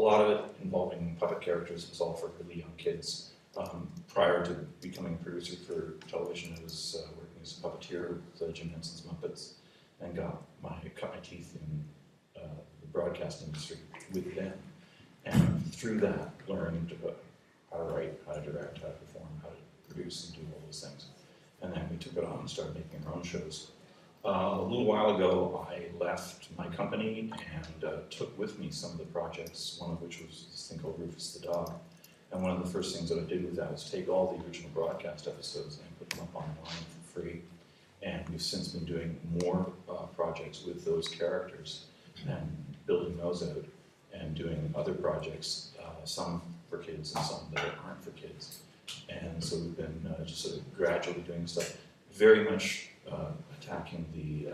lot of it involving puppet characters. It was all for really young kids. Prior to becoming a producer for television, I was working as a puppeteer with Jim Henson's Muppets, and cut my teeth in the broadcast industry with them. And through that, learned how to write, how to direct, how to perform, how to produce and do all those things. And then we took it on and started making our own shows. A little while ago, I left my company and took with me some of the projects, one of which was this thing called Rufus the Dog. And one of the first things that I did with that was take all the original broadcast episodes and put them up online for free. And we've since been doing more projects with those characters and building those out and doing other projects, some for kids and some that aren't for kids. And so we've been just sort of gradually doing stuff, very much attacking the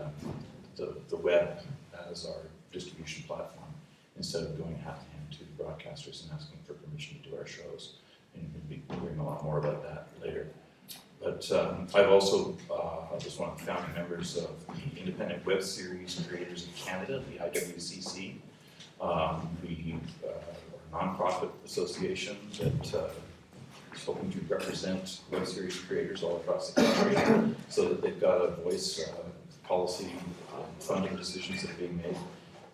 web as our distribution platform instead of going hand in hand to the broadcasters and asking for permission to do our shows. And we'll be hearing a lot more about that later. But I've also just one of the founding members of the Independent Web Series Creators of Canada, the IWCC. We are a nonprofit association that is hoping to represent web series creators all across the country so that they've got a voice, policy, funding decisions that are being made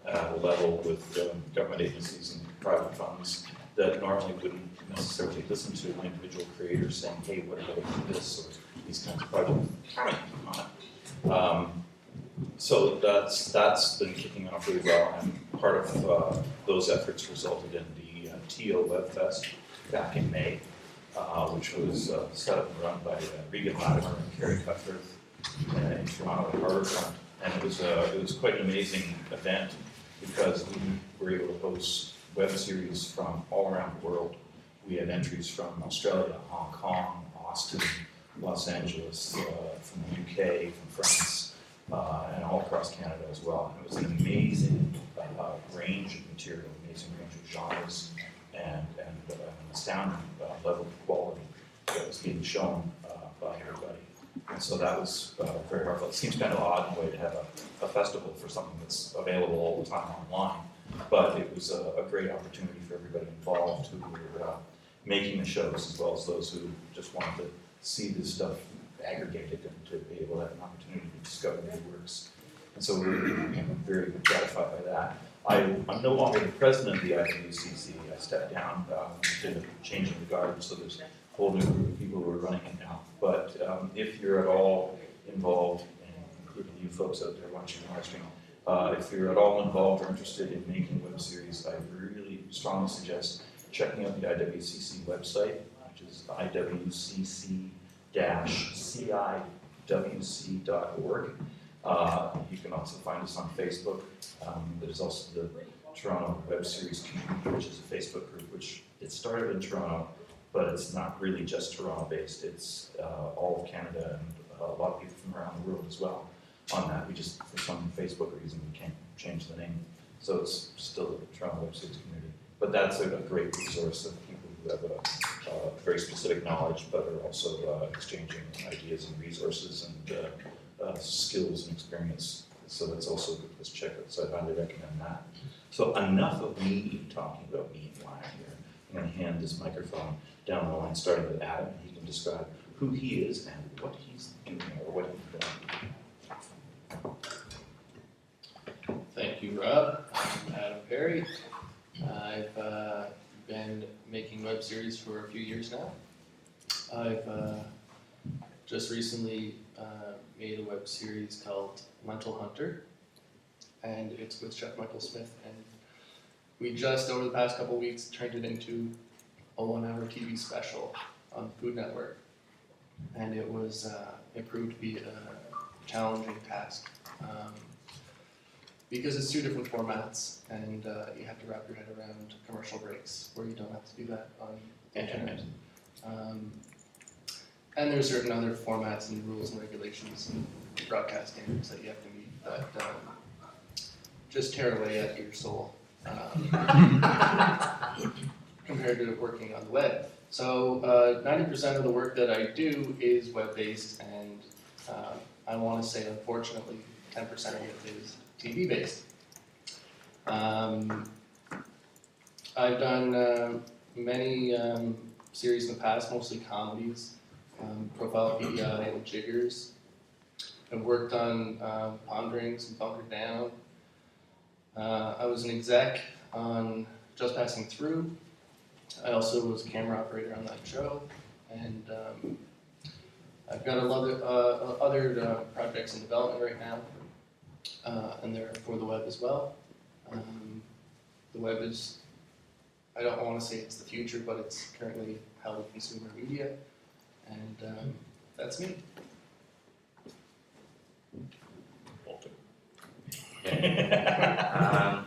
at a level with government agencies and private funds that normally wouldn't necessarily listen to an individual creator saying, hey, what about this, or these kinds of projects. So that's been kicking off really well, and part of those efforts resulted in the TO Web Fest back in May, which was set up and run by Regan Latimer and Carrie Cutworth in Toronto at Harbourfront. And it was quite an amazing event because we were able to host web series from all around the world. We had entries from Australia, Hong Kong, Austin, Los Angeles, from the UK, from France, and all across Canada as well. And it was an amazing range of material, amazing range of genres, and an astounding level of quality that was being shown by everybody. And so that was very powerful. It seems kind of odd in a way to have a festival for something that's available all the time online, but it was a great opportunity for everybody involved who were making the shows, as well as those who just wanted to see this stuff aggregated and to be able to have an opportunity to discover new works. And so we're very gratified by that. I'm no longer the president of the IWCC. I stepped down to changing the guard, so there's a whole new group of people who are running it now. But if you're at all involved, including you folks out there watching the live stream, if you're at all involved or interested in making web series, I really strongly suggest checking out the IWCC website, which is iwcc-ciwc.org. You can also find us on Facebook. There's also the Toronto Web Series Community, which is a Facebook group, which it started in Toronto, but it's not really just Toronto-based. It's all of Canada and a lot of people from around the world as well on that. We just, for some Facebook reason, we can't change the name. So it's still the Toronto Web Series Community. But that's a great resource of people who have a very specific knowledge, but are also exchanging ideas and resources and skills and experience. So that's also a good place to check out. So I highly recommend that. So enough of me talking about me and why I'm here. I'm going to hand this microphone down the line, starting with Adam, and he can describe who he is and what he's doing or what he's doing. Thank you, Rob. I'm Adam Perry. I've been making web series for a few years now. I've just recently made a web series called Lentil Hunter, and it's with Chef Michael Smith, and we just, over the past couple weeks, turned it into a 1-hour TV special on the Food Network, and it proved to be a challenging task. Because it's two different formats, and you have to wrap your head around commercial breaks, where you don't have to do that on the internet. And there's certain other formats and rules and regulations and broadcast standards that you have to meet that just tear away at your soul compared to working on the web. So 90% of the work that I do is web-based, and I want to say, unfortunately, 10% of it is TV-based. I've done many series in the past, mostly comedies, Profile PEI and Jiggers. I've worked on Ponderings and Bunker Down. I was an exec on Just Passing Through. I also was a camera operator on that show, and I've got a lot of other projects in development right now, and they're for the web as well. The web is, I don't want to say it's the future, but it's currently how we consume our media, and that's me.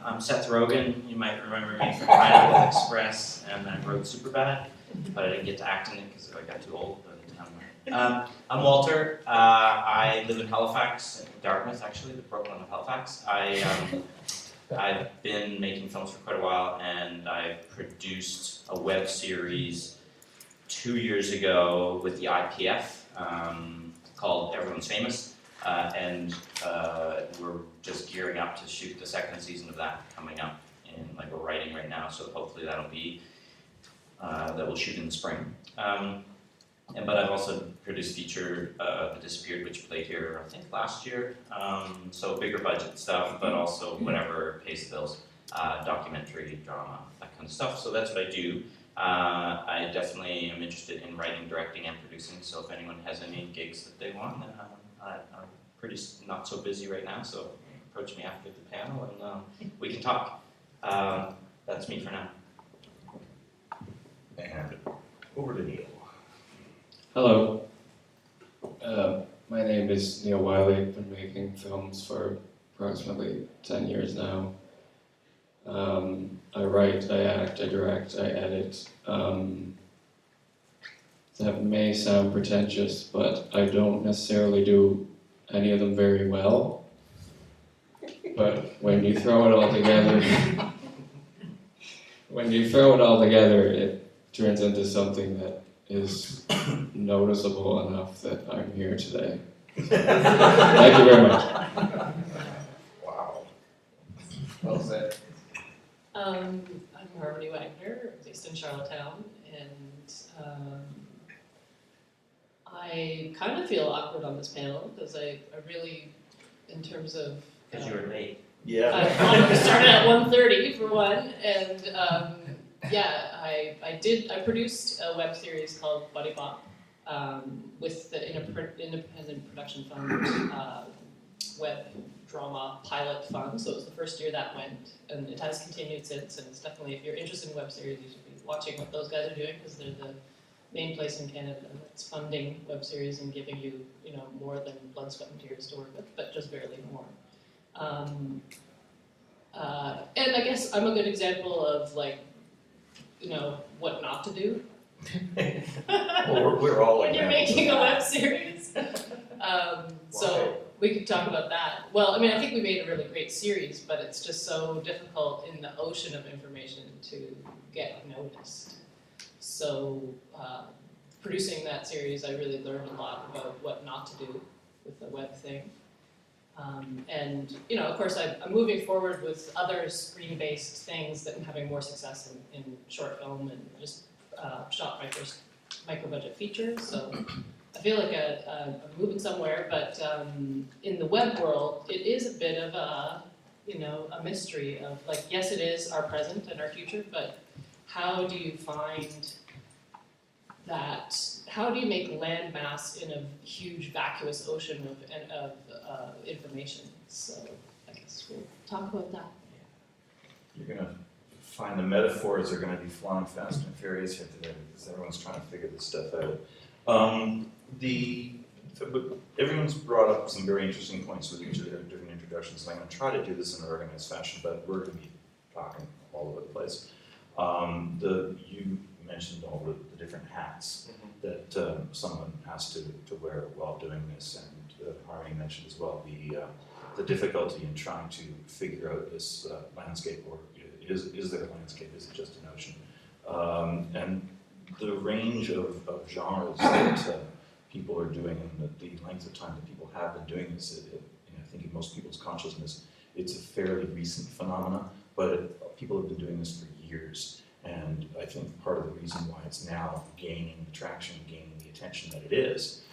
I'm Seth Rogen. You might remember me from Pineapple Express, and I wrote Superbad, but I didn't get to act in it because I got too old. But I'm Walter. I live in Halifax, Dartmouth, actually, the Brooklyn of Halifax. I've been making films for quite a while, and I produced a web series 2 years ago with the IPF called Everyone's Famous. And we're just gearing up to shoot the second season of that coming up, and like we're writing right now, so hopefully that'll be that we'll shoot in the spring. But I've also produced feature The Disappeared, which played here I think last year. So bigger budget stuff, but also whatever pays the bills, documentary, drama, that kind of stuff. So that's what I do. I definitely am interested in writing, directing, and producing. So if anyone has any gigs that they want, then I'm pretty not so busy right now, so approach me after the panel and we can talk. That's me for now. And over to Neil. Hello. My name is Neil Wiley. I've been making films for approximately 10 years now. I write, I act, I direct, I edit. That may sound pretentious, but I don't necessarily do any of them very well. But when you throw it all together, it turns into something that is noticeable enough that I'm here today. Thank you very much. Wow. Well said. I'm Harmony Wagner, based in Charlottetown, and I kind of feel awkward on this panel because I really, in terms of Because you were late. Yeah. I started at 1:30 for one, and I produced a web series called Buddy Bop with the Independent Production Fund web drama pilot fund. So it was the first year that went, and it has continued since. And it's definitely, if you're interested in web series, you should be watching what those guys are doing because they're the main place in Canada that's funding web series and giving you, more than blood, sweat, and tears to work with, but just barely more. And I guess I'm a good example of what not to do. Well, we're all when you're making a web series. So we could talk about that. Well, I mean, I think we made a really great series, but it's just so difficult in the ocean of information to get noticed. So producing that series, I really learned a lot about what not to do with the web thing. And of course, I'm moving forward with other screen-based things that I'm having more success in short film, and just shot my first micro-budget feature. So I feel like I'm moving somewhere, but in the web world, it is a bit of a mystery of yes, it is our present and our future, but how do you find that? How do you make landmass in a huge vacuous ocean of information? So I guess we'll talk about that. You're going to find the metaphors are going to be flying fast and furious here today because everyone's trying to figure this stuff out. Everyone's brought up some very interesting points with each of their different introductions, and I'm going to try to do this in an organized fashion, but we're going to be talking all over the place. You mentioned all the different hats that someone has to wear while doing this, and Harmony mentioned as well the difficulty in trying to figure out this landscape, or is there a landscape, is it just an ocean? And the range of genres that people are doing, and the length of time that people have been doing this, I think in most people's consciousness, it's a fairly recent phenomenon, but people have been doing this for years. And I think part of the reason why it's now gaining the traction, gaining the attention that it is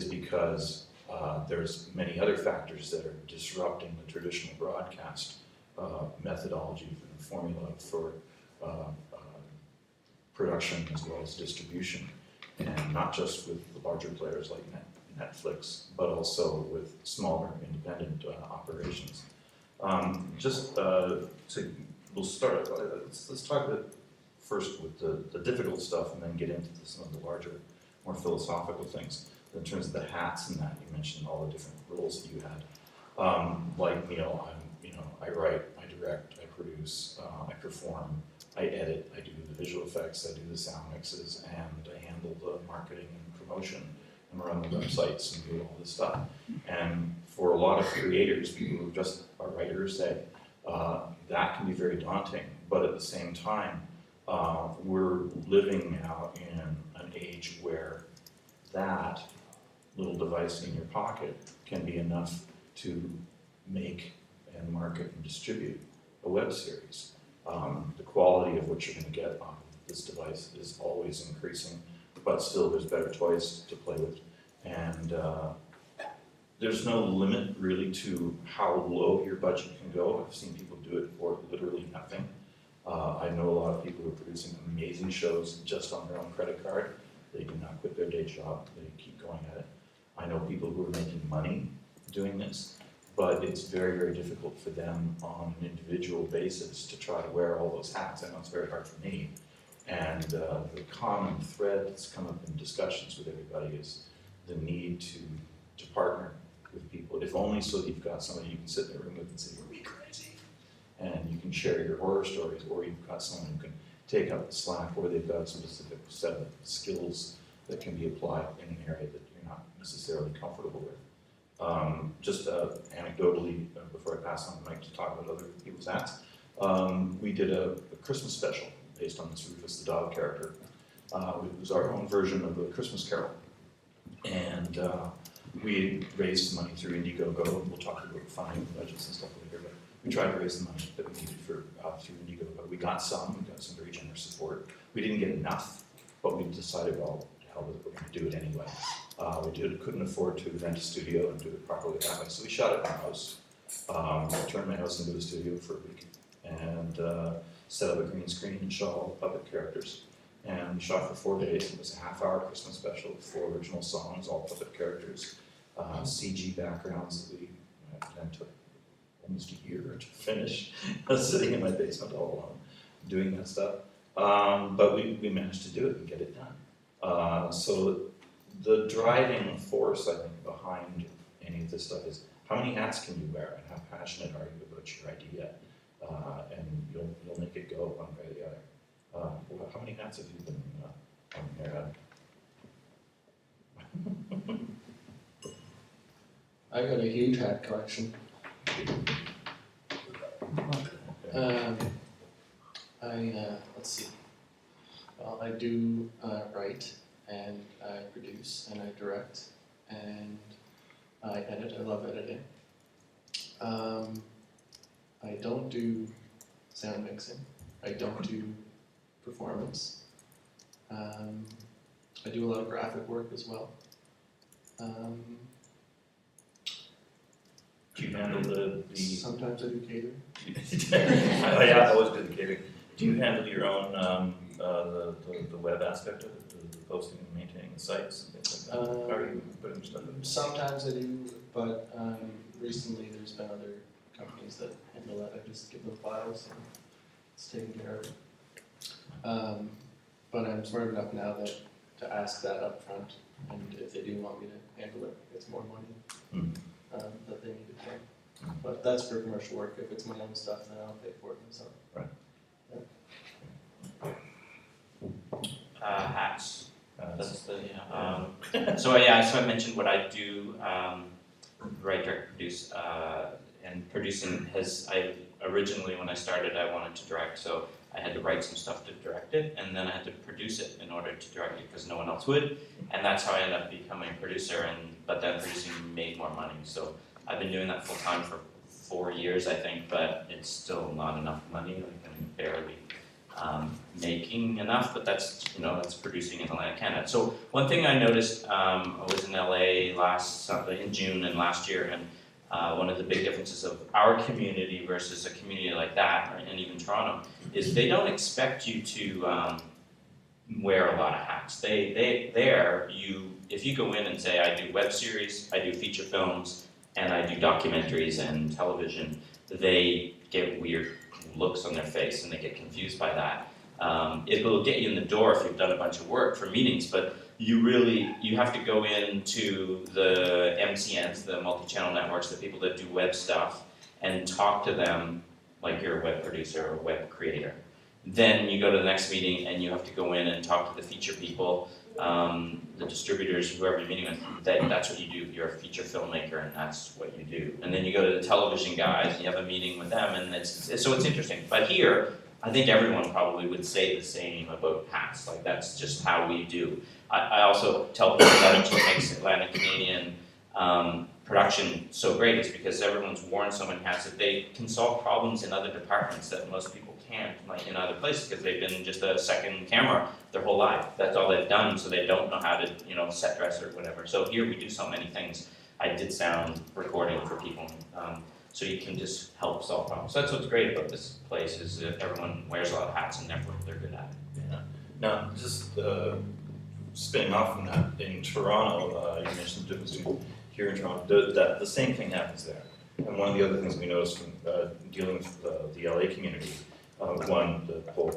because there's many other factors that are disrupting the traditional broadcast methodology and formula for production as well as distribution, and not just with the larger players like Netflix, but also with smaller independent operations. We'll start. Let's talk about first with the difficult stuff, and then get into some of the larger, more philosophical things. In terms of the hats and that, you mentioned all the different roles that you had. Like Neil, I write, I direct, I produce, I perform, I edit, I do the visual effects, I do the sound mixes, and I handle the marketing and promotion, and run the websites and do all this stuff. And for a lot of creators, people who just are writers, say, that can be very daunting. But at the same time, we're living now in an age where that little device in your pocket can be enough to make and market and distribute a web series. The quality of what you're going to get off of this device is always increasing, but still there's better toys to play with. And there's no limit really to how low your budget can go. I've seen people do it for literally nothing. I know a lot of people who are producing amazing shows just on their own credit card. They do not quit their day job, they keep going at it. I know people who are making money doing this, but it's very, very difficult for them on an individual basis to try to wear all those hats. I know it's very hard for me. And the common thread that's come up in discussions with everybody is the need to partner with people, if only so that you've got somebody you can sit in a room with and say, "Are we crazy?" And you can share your horror stories, or you've got someone who can take up the slack, or they've got a specific set of skills that can be applied in an area that you're not necessarily comfortable with. Just anecdotally, before I pass on the mic to talk about other people's hats, we did a Christmas special based on this Rufus the dog character. It was our own version of a Christmas Carol. And we raised money through Indiegogo. We'll talk about funding budgets and stuff later, but we tried to raise the money that we needed for through Indiegogo. We got some very generous support. We didn't get enough, but we decided, well, hell with it, we're going to do it anyway. Couldn't afford to rent a studio and do it properly that way, so we shot it in my house. I turned my house into a studio for a week and set up a green screen and shot all the puppet characters. And we shot for 4 days. It was a half-hour Christmas special with 4 original songs, all puppet characters, CG backgrounds that we then took almost a year to finish. I was sitting in my basement all alone doing that stuff. But we managed to do it and get it done. So the driving force, I think, behind any of this stuff is how many hats can you wear and how passionate are you about your idea? And you'll make it go one way or the other. How many hats have you been on your head? I got a huge hat collection. Let's see. Well, I do write, and I produce, and I direct, and I edit. I love editing. I don't do sound mixing. I don't do performance. I do a lot of graphic work as well. Do you handle the Sometimes I do catering. Oh yeah, I always do the catering. Do you handle your own the web aspect of it, the posting and maintaining the sites and things like that? How are you putting stuff in? Sometimes I do, but recently there's been other companies that handle that. I just give them files and it's taken care of. But I'm smart enough now to ask that up front, and if they do want me to handle it, it's more money that they need to pay. But that's for commercial work. If it's my own stuff, then I'll pay for it myself. Right. Hats. That's the so I mentioned what I do, write, direct, produce, and producing I originally when I started I wanted to direct, so I had to write some stuff to direct it, and then I had to produce it in order to direct it because no one else would, and that's how I ended up becoming a producer. But then producing made more money, so I've been doing that full time for 4 years, I think, but it's still not enough money. I can barely making enough, but that's producing in Atlantic Canada. So one thing I noticed, I was in LA in June and last year, and one of the big differences of our community versus a community like that, and even Toronto, is they don't expect you to wear a lot of hats. If you go in and say, I do web series, I do feature films, and I do documentaries and television, they get weird looks on their face and they get confused by that. It will get you in the door if you've done a bunch of work for meetings, but you have to go into the MCNs, the multi-channel networks, the people that do web stuff, and talk to them like you're a web producer or a web creator. Then you go to the next meeting and you have to go in and talk to the feature people, the distributors, whoever you're meeting with. That's what you do. You're a feature filmmaker, and that's what you do. And then you go to the television guys and you have a meeting with them, and so it's interesting. But here, I think everyone probably would say the same about hats. Like, that's just how we do. I also tell people that what makes Atlantic Canadian production so great is because everyone's worn so many hats that they can solve problems in other departments that most people can't, like in other places, because they've been just a second camera their whole life. That's all they've done, so they don't know how to, set dress or whatever. So here we do so many things. I did sound recording for people, so you can just help solve problems. So that's what's great about this place, is that everyone wears a lot of hats and they're good at it. Yeah. Now, just spinning off from that, in Toronto, you mentioned the difference between here in Toronto, the same thing happens there. And one of the other things we noticed from dealing with the LA community, one, the whole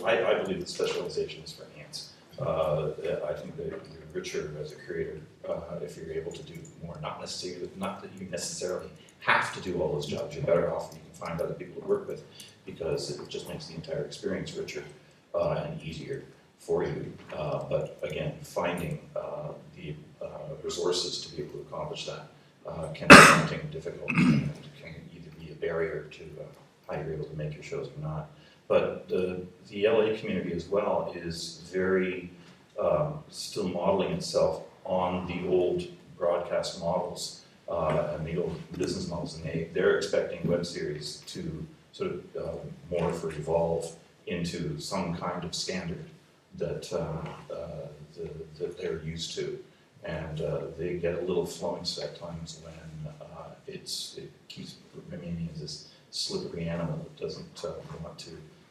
I believe the specialization is for ants. I think that you're richer as a creator if you're able to do more. Not that you necessarily have to do all those jobs. You're better off if you can find other people to work with, because it just makes the entire experience richer and easier for you. But again, finding the resources to be able to accomplish that can be something difficult, and can either be a barrier to how you're able to make your shows or not. But the LA community as well is very still modeling itself on the old broadcast models and the old business models, and they're expecting web series to sort of morph or evolve into some kind of standard that that they're used to, and they get a little flounce at times when it keeps remaining as this slippery animal that doesn't want to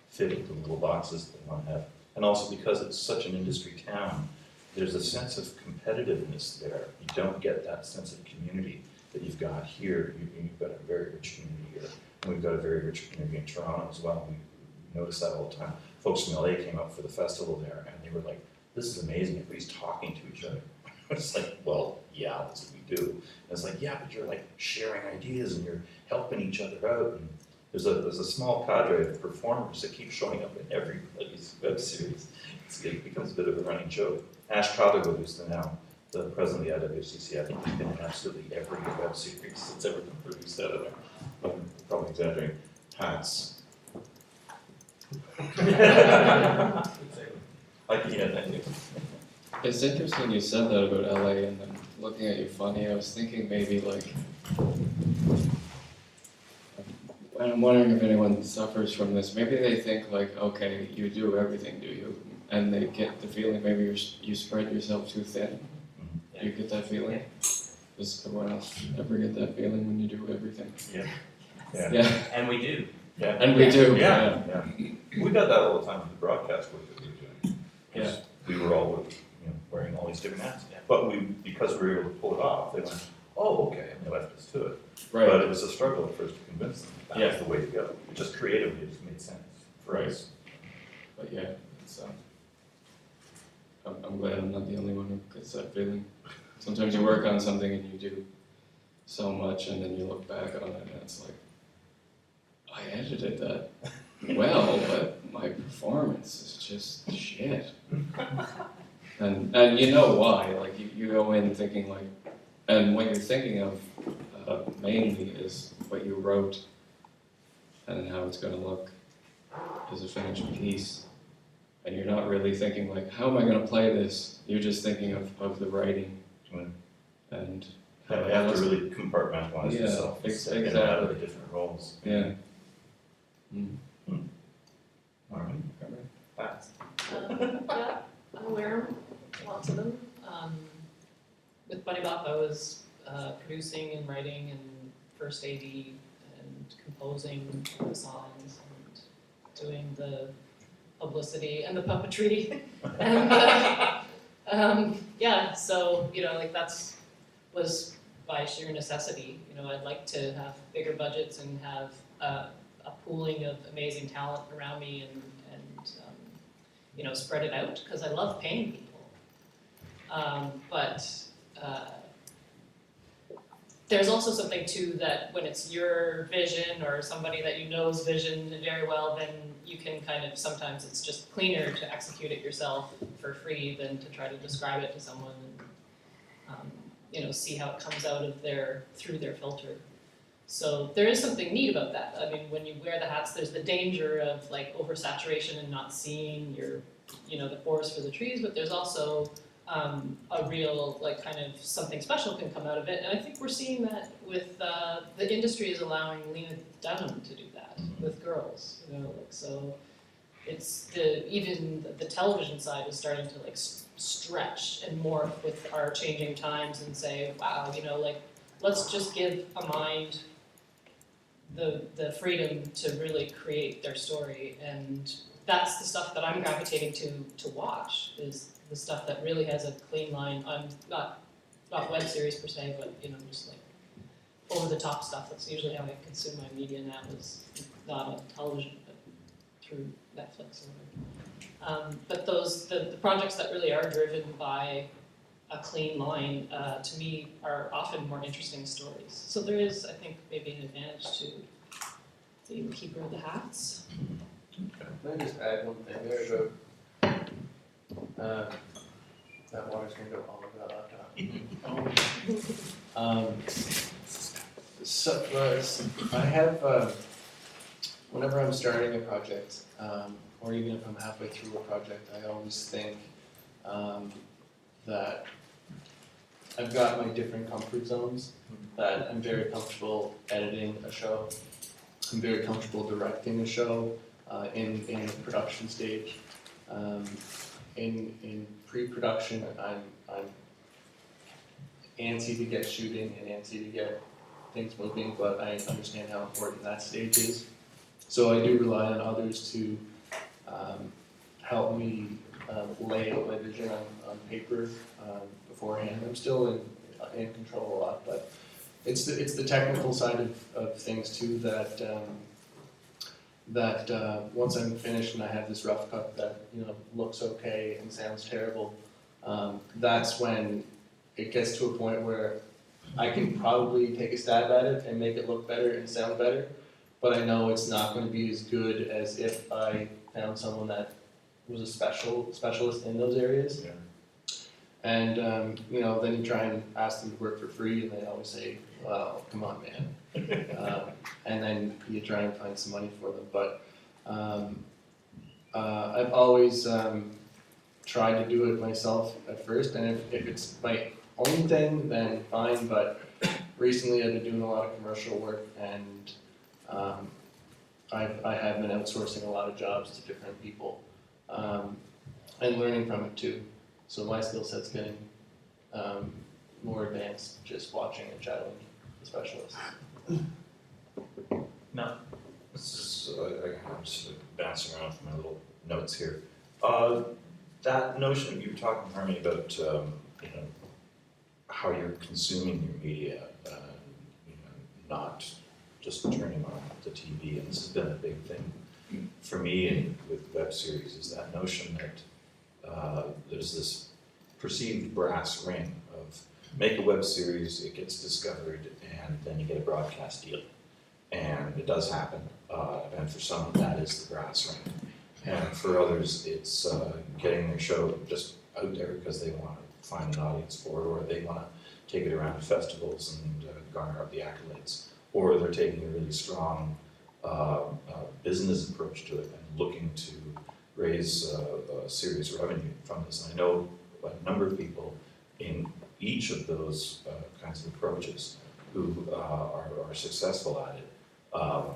fit into the little boxes that they want to have. And also because it's such an industry town, there's a sense of competitiveness there. You don't get that sense of community that you've got here. You've got a very rich community here, and we've got a very rich community in Toronto as well. We notice that all the time. Folks from LA came up for the festival there, and they were like, "This is amazing, everybody's talking to each other." It's like, well, yeah, that's what we do. And it's like, yeah, but you're like sharing ideas and you're helping each other out. And there's a small cadre of performers that keep showing up in everybody's web series. It becomes a bit of a running joke. Ash Kotherwood, who's now the president of the IWCC, I think he's been in absolutely every web series that's ever been produced out of there. I'm probably exaggerating. Hats. It's interesting you said that about LA, and then looking at you funny, I was thinking maybe like, I'm wondering if anyone suffers from this. Maybe they think like, okay, you do everything, do you? And they get the feeling maybe you spread yourself too thin. Do you get that feeling? Does everyone else ever get that feeling when you do everything? Yeah. And we do. Yeah. And we do. Yeah. We got that all the time with the broadcast work that we were doing. Yeah. We were all wearing all these different hats. But because we were able to pull it off, they went, oh, okay, and they left us to it. Right. But it was a struggle at first to convince them that Yeah. was the way to go. Just creatively, it just made sense for us. But yeah, it's, I'm glad I'm not the only one who gets that feeling. Sometimes you work on something and you do so much, and then you look back on it and it's like, I edited that well, but my performance is just shit. And you know why, like you go in thinking like, and what you're thinking of mainly is what you wrote and how it's going to look as a finished piece. And you're not really thinking like, how am I going to play this? You're just thinking of the writing. Mm. And You have to really compartmentalize yourself and step in and out of the different roles. Yeah. Mm. All right. hats. Yeah, I wear them, lots of them. With Bunny Bop, I was producing and writing and first AD and composing the songs and doing the publicity and the puppetry. And yeah, so like was by sheer necessity. I'd like to have bigger budgets and have a pooling of amazing talent around me and spread it out because I love paying people. But there's also something too that when it's your vision or somebody that you know's vision very well, then you can kind of, sometimes it's just cleaner to execute it yourself for free than to try to describe it to someone and see how it comes out of through their filter. So there is something neat about that. I mean, when you wear the hats, there's the danger of like oversaturation and not seeing the forest for the trees, but there's also a real kind of something special can come out of it. And I think we're seeing that with the industry is allowing Lena Dunham to do that with girls, so it's even the television side is starting to stretch and morph with our changing times and say, wow, let's just give a mind the freedom to really create their story. And that's the stuff that I'm gravitating to watch, is the stuff that really has a clean line. I'm not web series per se, but just over the top stuff. That's usually how I consume my media now, is not on television, but through Netflix or whatever. But the projects that really are driven by a clean line, to me, are often more interesting stories. So there is, I think, maybe an advantage to the keeper of the hats. Can I just add one thing there about that water's gonna go all over that laptop. I have whenever I'm starting a project, or even if I'm halfway through a project, I always think that I've got my different comfort zones, that I'm very comfortable editing a show, I'm very comfortable directing a show in the production stage. In pre-production, I'm antsy to get shooting and antsy to get things moving, but I understand how important that stage is. So I do rely on others to help me lay out my vision on paper beforehand. I'm still in control a lot, but it's the technical side of things too that once I'm finished and I have this rough cut that looks okay and sounds terrible, that's when it gets to a point where I can probably take a stab at it and make it look better and sound better, but I know it's not going to be as good as if I found someone that was a specialist in those areas. Yeah. And then you try and ask them to work for free, and they always say, "Well, come on, man." And then you try and find some money for them. But I've always tried to do it myself at first, and if it's my own thing, then fine. But recently, I've been doing a lot of commercial work, and I have been outsourcing a lot of jobs to different people, and learning from it too. So my skill set's getting more advanced just watching and shadowing the specialists. No. This is, I'm just bouncing around with my little notes here. That notion you were talking, Harmony, about how you're consuming your media, not just turning on the TV, and this has been a big thing for me and with web series, is that notion that there's this perceived brass ring of make a web series, it gets discovered, and then you get a broadcast deal. And it does happen, and for some that is the brass ring. And for others it's getting their show just out there because they want to find an audience for it, or they want to take it around to festivals and garner up the accolades. Or they're taking a really strong business approach to it and looking to raise serious revenue from this. And I know a number of people in each of those kinds of approaches who are successful at it.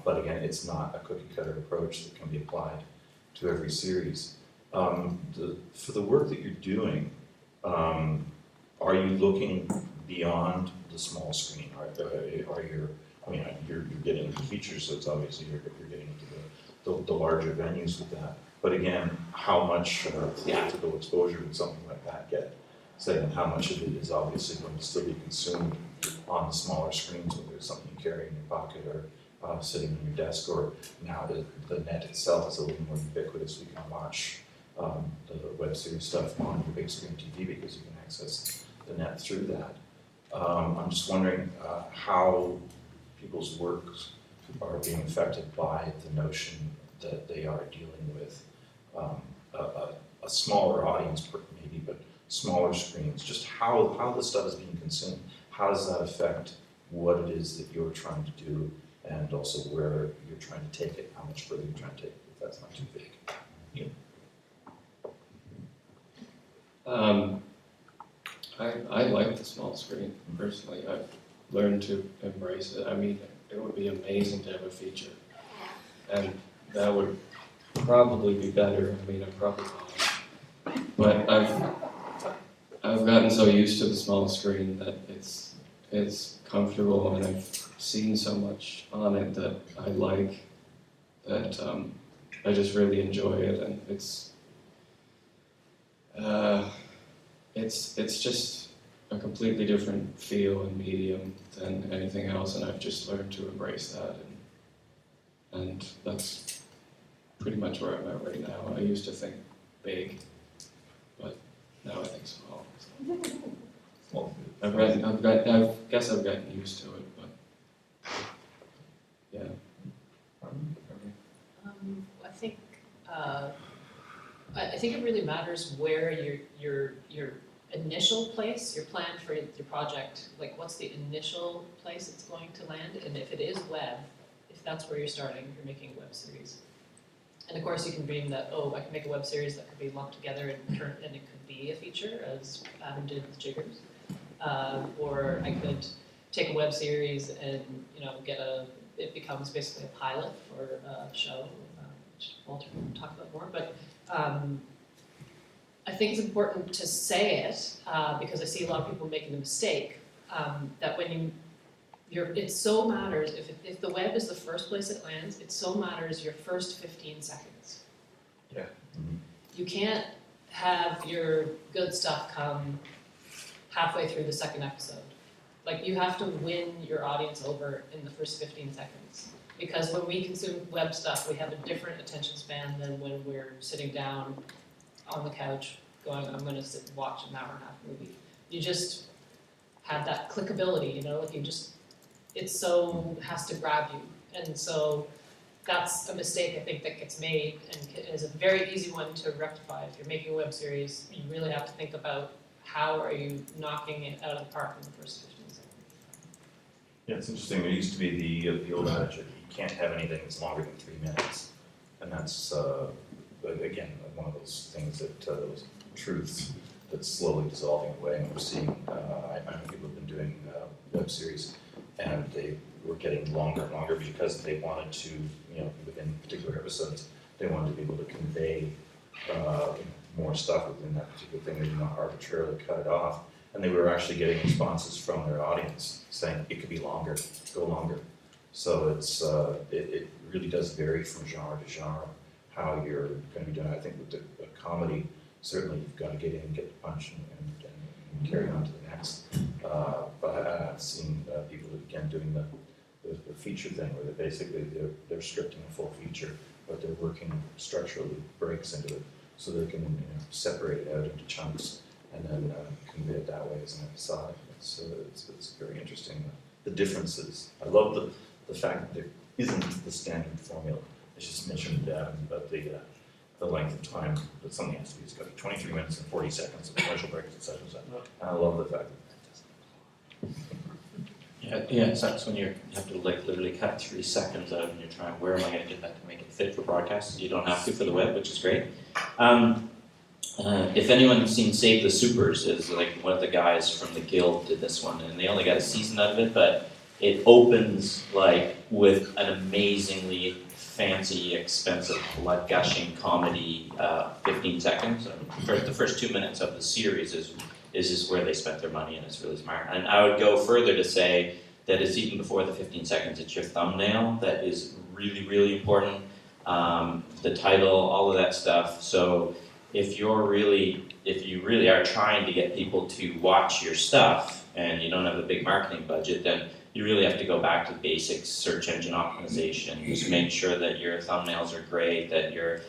But again, it's not a cookie cutter approach that can be applied to every series. For the work that you're doing, are you looking beyond the small screen? Are you, I mean, you're getting into features, so it's obviously you're getting into the larger venues with that. But again, how much theatrical exposure would something like that get? Say, and how much of it is obviously going to still be consumed on the smaller screens, whether it's something you carry in your pocket or sitting on your desk, or now the net itself is a little more ubiquitous. We can watch the web series stuff on your big screen TV because you can access the net through that. I'm just wondering how people's works are being affected by the notion that they are dealing with a smaller audience, maybe, but smaller screens. Just how this stuff is being consumed. How does that affect what it is that you're trying to do, and also where you're trying to take it, how much further you're trying to take it, if that's not too big. Yeah. I like the small screen, personally. I've learned to embrace it. I mean, it would be amazing to have a feature. And that would probably be better. I mean, I'm probably wrong. But I've gotten so used to the small screen that it's comfortable, and I've seen so much on it that I like, that I just really enjoy it, and it's just a completely different feel and medium than anything else, and I've just learned to embrace that, and that's pretty much where I'm at right now. I used to think big, but now I think small. So. I guess I've gotten used to it, but yeah. I think it really matters where your initial place, your plan for your project, like what's the initial place it's going to land, and if it is web, if that's where you're starting, you're making a web series. And of course you can dream that, oh, I can make a web series that could be lumped together and it could be a feature, as Adam did with Jiggers. Or I could take a web series and, it becomes basically a pilot for a show, which Walter will talk about more, but I think it's important to say it, because I see a lot of people making the mistake, that when it so matters, if the web is the first place it lands, it so matters your first 15 seconds. Yeah. Mm-hmm. You can't have your good stuff come halfway through the second episode. Like, you have to win your audience over in the first 15 seconds. Because when we consume web stuff, we have a different attention span than when we're sitting down on the couch going, I'm going to sit and watch an hour and a half movie. You just have that clickability, it so has to grab you. And so that's a mistake I think that gets made, and is a very easy one to rectify. If you're making a web series, you really have to think about how are you knocking it out of the park in the first 15 seconds. Yeah, it's interesting. There used to be the old adage that you can't have anything that's longer than 3 minutes. And that's, again, one of those things that, those truths that's slowly dissolving away. And we're seeing, I know people have been doing web series, and they were getting longer and longer because they wanted to, within particular episodes, they wanted to be able to convey more stuff within that particular thing. They did not arbitrarily cut it off. And they were actually getting responses from their audience saying it could be longer, go longer. So it's it really does vary from genre to genre how you're going to be doing it. I think with the comedy, certainly you've got to get in, get the punch, and carry on to the next. But I've seen people again doing the feature thing, where they're scripting a full feature, but they're working structurally breaks into it so they can separate it out into chunks and then convey it that way as an episode. It's very interesting, the differences. I love the fact that there isn't the standard formula. I just mentioned about the length of time that something has to be. It's got to be 23 minutes and 40 seconds of commercial breaks, etc. And I love the fact that doesn't. Yeah, it sucks when you have to literally cut 3 seconds out and you're trying, where am I going to get that to make it fit for broadcast? You don't have to for the web, which is great. If anyone's seen Save the Supers, is like one of the guys from the Guild did this one, and they only got a season out of it, but it opens like with an amazingly fancy, expensive, blood gushing comedy 15 seconds. The first 2 minutes of the series is just where they spent their money, and it's really smart. And I would go further to say that it's even before the 15 seconds, it's your thumbnail that is really, really important. The title, all of that stuff. So if you really are trying to get people to watch your stuff and you don't have a big marketing budget, then you really have to go back to basics, search engine optimization. Just make sure that your thumbnails are great, that your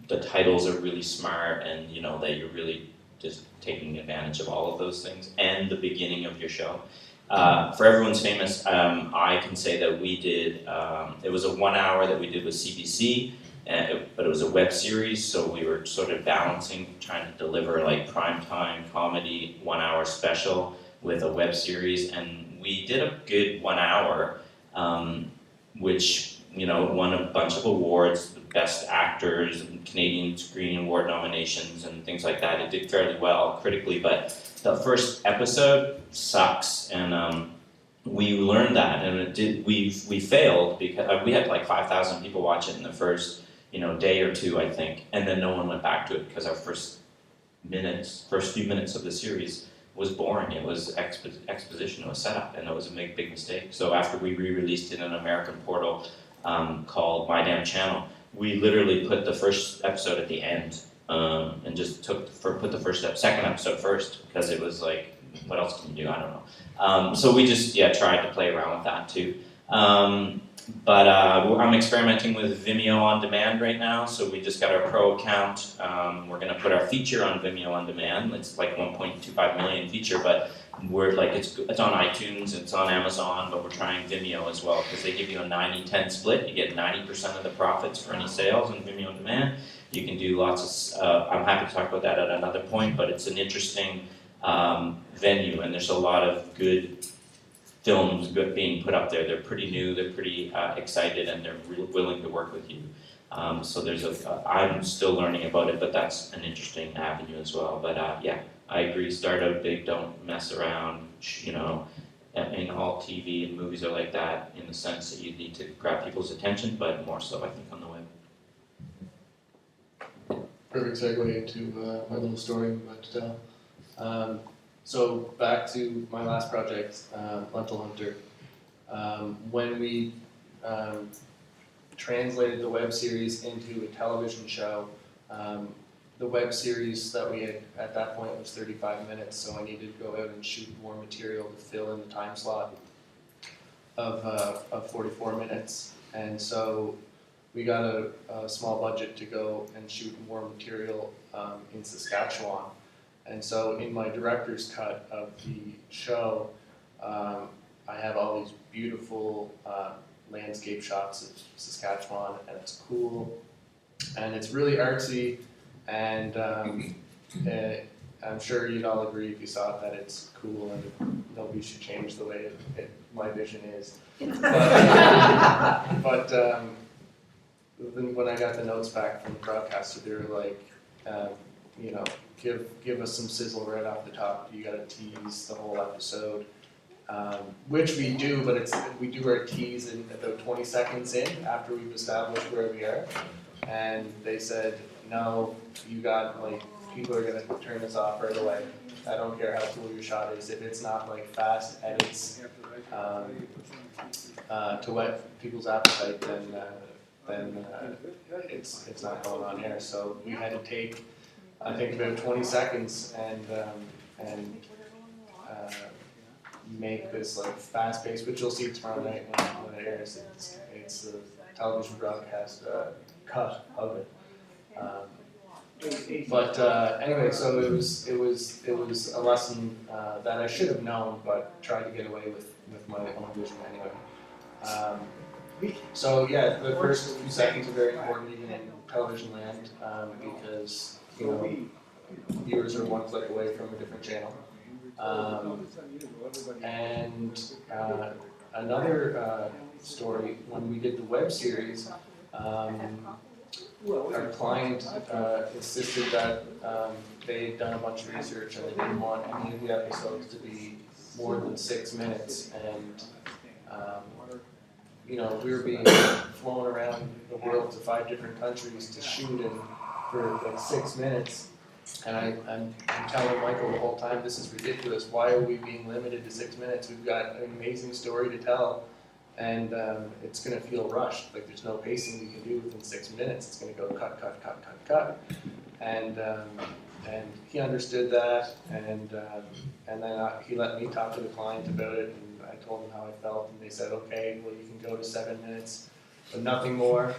the titles are really smart, and that you're really just taking advantage of all of those things, and the beginning of your show. For Everyone's Famous, I can say that we did, it was a 1 hour that we did with CBC, but it was a web series, so we were sort of balancing, trying to deliver like primetime comedy 1 hour special with a web series, and we did a good 1 hour, which won a bunch of awards, the best actors, and Canadian Screen Award nominations, and things like that. It did fairly well critically, but the first episode sucks, and we learned that, and we failed because we had like 5,000 people watch it in the first day or two, I think, and then no one went back to it because our first few minutes of the series was boring. It was exposition, it was setup, and it was a big mistake. So after we re-released it in an American portal called My Damn Channel, we literally put the first episode at the end, and just put the second episode first, because it was like, what else can you do? I don't know. So we just tried to play around with that too. But I'm experimenting with Vimeo on demand right now, so we just got our pro account. We're going to put our feature on Vimeo on demand. It's like 1.25 million feature, but we're like it's on iTunes, it's on Amazon, but we're trying Vimeo as well, because they give you a 90-10 split. You get 90% of the profits for any sales on Vimeo on demand. You can do lots of, I'm happy to talk about that at another point, but it's an interesting venue, and there's a lot of good films being put up there. They're pretty new, they're pretty excited, and they're willing to work with you. So I'm still learning about it, but that's an interesting avenue as well. But I agree, start out big, don't mess around, in all TV and movies are like that, in the sense that you need to grab people's attention, but more so I think on the web. Perfect segue into my little story I'm about to tell. So back to my last project, Lentil Hunter. When we translated the web series into a television show, the web series that we had at that point was 35 minutes, so I needed to go out and shoot more material to fill in the time slot of 44 minutes. And so we got a small budget to go and shoot more material in Saskatchewan. And so in my director's cut of the show, I have all these beautiful landscape shots of Saskatchewan, and it's cool, and it's really artsy, and I'm sure you'd all agree if you saw it that it's cool, and nobody should change the way my vision is. But then when I got the notes back from the broadcaster, they were like, give us some sizzle right off the top. You got to tease the whole episode, which we do, but we do our tease in about 20 seconds in after we've established where we are. And they said, no, people are gonna turn this off right away. I don't care how cool your shot is. If it's not like fast edits to whet people's appetite, then it's not going on air. So we had to take, I think, about 20 seconds and make this like fast paced, which you'll see tomorrow night when it airs. It's the television broadcast cut of it. But anyway, so it was a lesson that I should have known, but tried to get away with my own vision anyway. So yeah, the first few seconds are very important even in television land, because viewers are one click away from a different channel. And another story, when we did the web series, our client insisted that they had done a bunch of research and they didn't want any of the episodes to be more than 6 minutes, and you know, we were being flown around the world to 5 different countries to shoot in for like 6 minutes. And I'm telling Michael the whole time, this is ridiculous. Why are we being limited to 6 minutes? We've got an amazing story to tell, and it's going to feel rushed. Like there's no pacing we can do within 6 minutes. It's going to go cut, cut, cut, cut, cut. And he understood that, and then he let me talk to the client about it, and I told him how I felt, and they said, okay, well you can go to 7 minutes, but nothing more.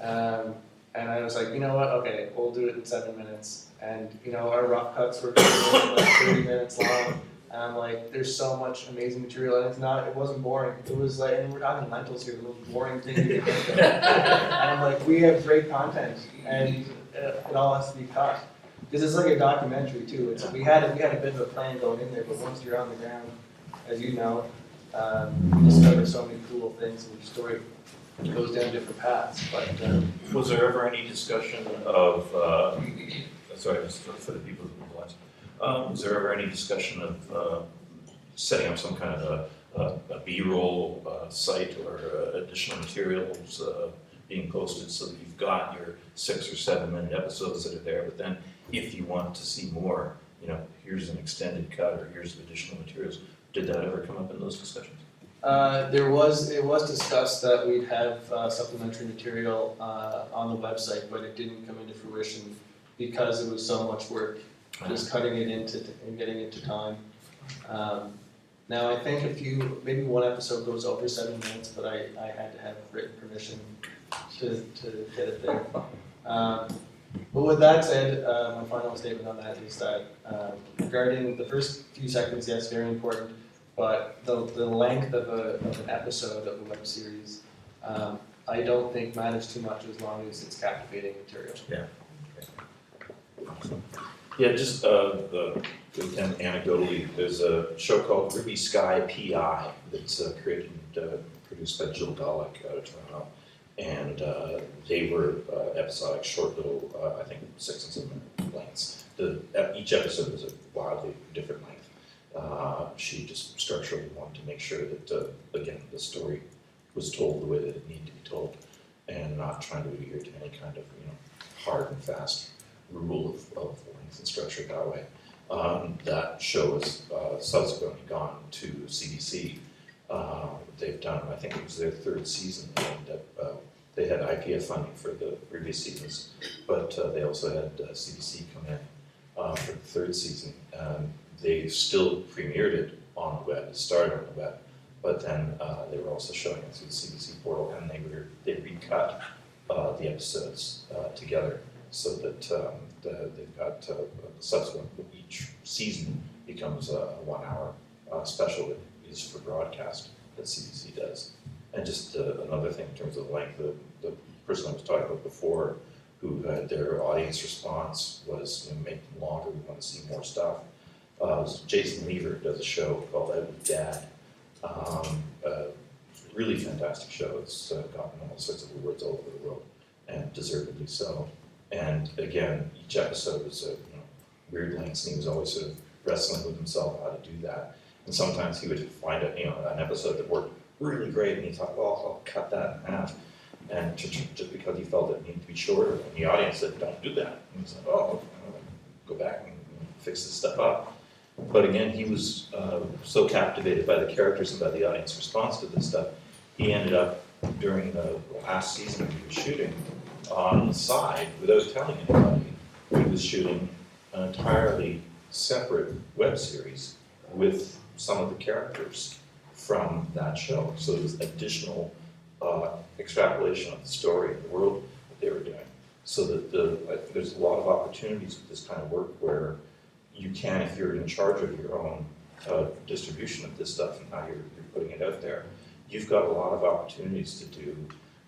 And I was like, you know what, okay, we'll do it in 7 minutes. And you know, our rough cuts were like 30 minutes long. And I'm like, there's so much amazing material, and it wasn't boring. It was like, and we're talking lentils here, the most boring thing you can think of. And I'm like, we have great content, and it all has to be cut. Because it's like a documentary too. We had a bit of a plan going in there, but once you're on the ground, as you know, you discover so many cool things, and your story goes down different paths. But was there ever any discussion of, sorry, just for the people who watch, was there ever any discussion of setting up some kind of a B-roll site or additional materials being posted so that you've got your 6 or 7 minute episodes that are there, but then if you want to see more, you know, here's an extended cut or here's additional materials. Did that ever come up in those discussions? It was discussed that we'd have supplementary material on the website, but it didn't come into fruition because it was so much work, just cutting it into and getting it to time. Now I think maybe one episode goes over 7 minutes, but I had to have written permission to get it there. But with that said, my final statement on that is that regarding the first few seconds, yes, very important, but the length of an episode of a web series, I don't think matters too much as long as it's captivating material. Yeah. Yeah, just and anecdotally, there's a show called Ruby Sky PI that's created and produced by Jill Dollick out of Toronto. And they were episodic, short little, I think 6 and 7 minute lengths. Each episode was a wildly different length. She just structurally wanted to make sure that, again, the story was told the way that it needed to be told, and not trying to adhere to any kind of, you know, hard and fast rule of length and structure that way. That show has subsequently gone to CBC. They've done, I think it was their 3rd season, and they had IPF funding for the previous seasons, but they also had CBC come in for the 3rd season. They still premiered it on the web, it started on the web, but then they were also showing it through the CBC portal, and they recut the episodes together so that they've got subsequent, each season becomes a 1 hour special that is for broadcast that CBC does. And just another thing in terms of length, the person I was talking about before, who had their audience response was, you know, make them longer, we want to see more stuff. Was Jason Lever, does a show called Out with Dad. Really fantastic show. It's gotten all sorts of awards all over the world, and deservedly so. And again, each episode was weird lengths, and he was always sort of wrestling with himself how to do that. And sometimes he would find an episode that worked really great, and he thought, well, I'll cut that in half. And just because he felt it needed to be shorter, and the audience said, don't do that. And he's like, oh, go back and fix this stuff up. But again, he was so captivated by the characters and by the audience response to this stuff, he ended up, during the last season he was shooting, on the side, without telling anybody, he was shooting an entirely separate web series with some of the characters from that show. So there was additional extrapolation of the story and the world that they were doing. So that there's a lot of opportunities with this kind of work where you can, if you're in charge of your own distribution of this stuff and how you're putting it out there, you've got a lot of opportunities to do,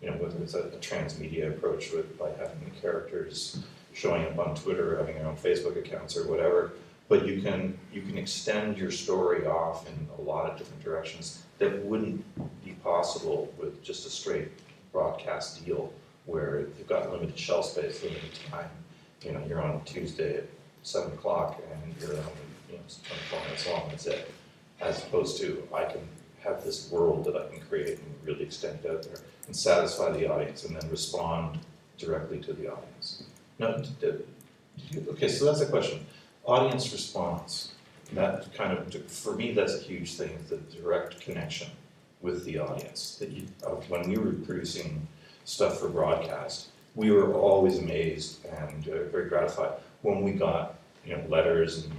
whether it's a transmedia approach by having the characters showing up on Twitter, having their own Facebook accounts or whatever, but you can extend your story off in a lot of different directions that wouldn't be possible with just a straight broadcast deal where you've got limited shelf space, limited time. You're on Tuesday at 7 o'clock and you're only 24 minutes long, that's it. As opposed to I can have this world that I can create and really extend out there and satisfy the audience and then respond directly to the audience. Now, okay, so that's a question. Audience response. That kind of, for me, that's a huge thing, the direct connection with the audience. That when we were producing stuff for broadcast, we were always amazed and very gratified when we got letters and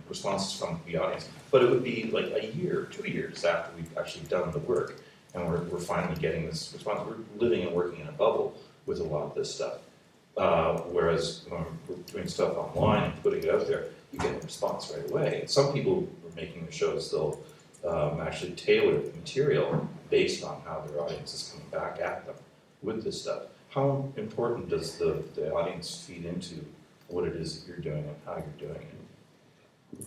responses from the audience. But it would be like a year, 2 years after we've actually done the work, and we're finally getting this response. We're living and working in a bubble with a lot of this stuff. Whereas when we're doing stuff online and putting it out there, you get a response right away. And some people who are making the shows, they'll actually tailor the material based on how their audience is coming back at them with this stuff. How important does the audience feed into what it is that you're doing and how you're doing it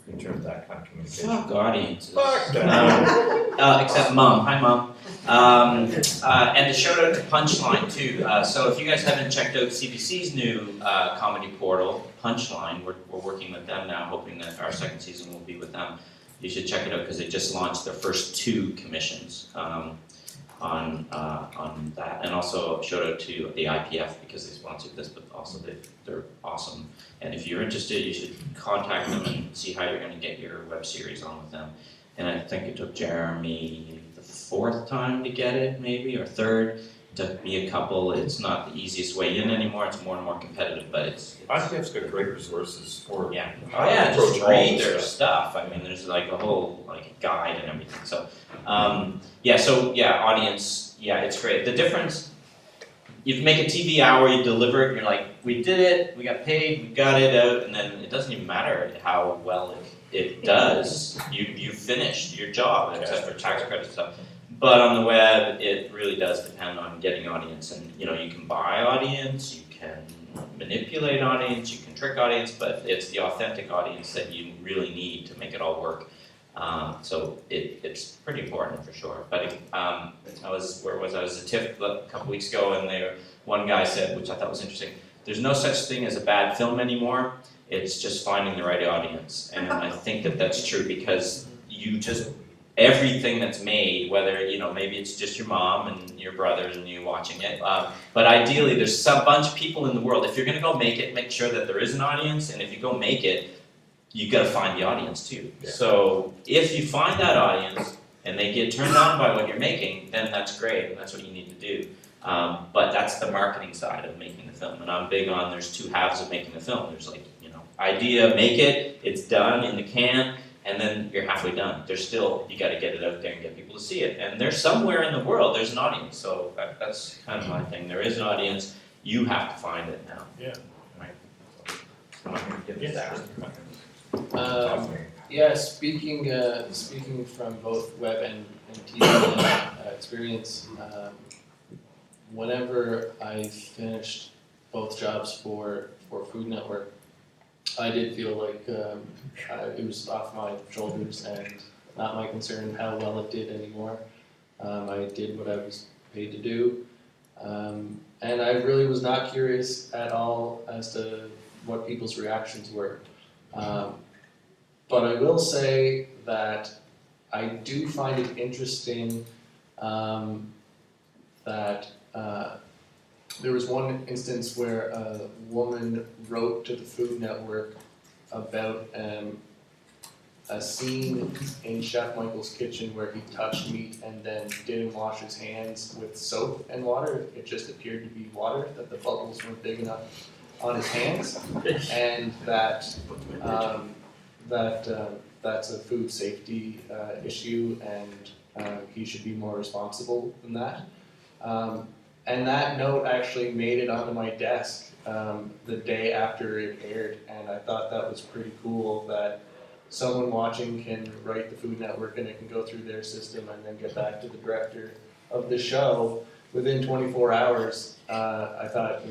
in terms of that kind of communication? Fuck audiences. Fuck them. Except Mom. Hi, Mom. And a shout out to Punchline too. So if you guys haven't checked out CBC's new comedy portal, Punchline, we're working with them now, hoping that our second season will be with them. You should check it out because they just launched their first 2 commissions on that. And also shout out to the IPF because they sponsored this, but also they're awesome. And if you're interested, you should contact them and see how you're going to get your web series on with them. And I think it took Jeremy the 4th time to get it, maybe, or 3rd. It took me a couple. It's not the easiest way in anymore. It's more and more competitive, but it's IPF's got great resources for yeah. how Oh to yeah, approach just all read this their stuff. I mean, there's like a whole guide and everything. So audience, it's great. The difference, you make a TV hour, you deliver it, you're like, we did it, we got paid, we got it out, and then it doesn't even matter how well it does. You finished your job, except for tax credit stuff. But on the web, it really does depend on getting audience, and you can buy audience, you can manipulate audience, you can trick audience, but it's the authentic audience that you really need to make it all work. So it's pretty important for sure. But I was at TIFF a couple weeks ago, and one guy said, which I thought was interesting, there's no such thing as a bad film anymore. It's just finding the right audience. And I think that that's true because everything that's made, whether, maybe it's just your mom and your brothers and you watching it, but ideally there's some bunch of people in the world. If you're gonna go make it, make sure that there is an audience, and if you go make it, you gotta find the audience too. Yeah. So if you find that audience and they get turned on by what you're making, then that's great, and that's what you need to do. But that's the marketing side of making the film, and I'm big on there's 2 halves of making the film. There's idea, make it, it's done in the can, and then you're halfway done. There's still, you gotta get it out there and get people to see it. And there's somewhere in the world, there's an audience, so that's kind of my thing. There is an audience, you have to find it now. Yeah. Right. So I'm gonna give it that. Speaking from both web and TV experience, whenever I finished both jobs for Food Network, I did feel like it was off my shoulders and not my concern how well it did anymore. I did what I was paid to do, and I really was not curious at all as to what people's reactions were. But I will say that I do find it interesting that there was one instance where a woman wrote to the Food Network about a scene in Chef Michael's kitchen where he touched meat and then didn't wash his hands with soap and water. It just appeared to be water, that the bubbles weren't big enough on his hands, and that that's a food safety issue, and he should be more responsible than that. And that note actually made it onto my desk the day after it aired, and I thought that was pretty cool that someone watching can write the Food Network and it can go through their system and then get back to the director of the show within 24 hours. I thought,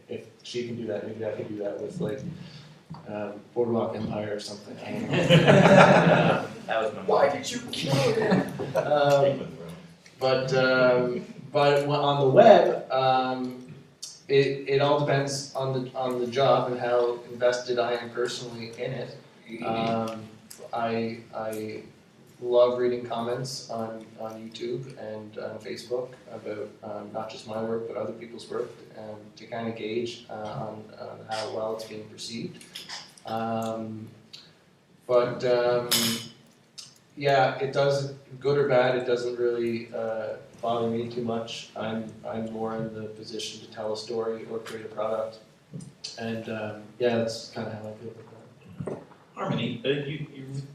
if she can do that, maybe I can do that with Boardwalk Empire or something. That was my Why did you kill him? But on the web, it all depends on the job and how invested I am personally in it. I love reading comments on YouTube and on Facebook about not just my work but other people's work, to kind of gauge on how well it's being perceived. Yeah, it does, good or bad, it doesn't really bother me too much. I'm more in the position to tell a story or create a product, and yeah, that's kind of how I feel about that. Harmony,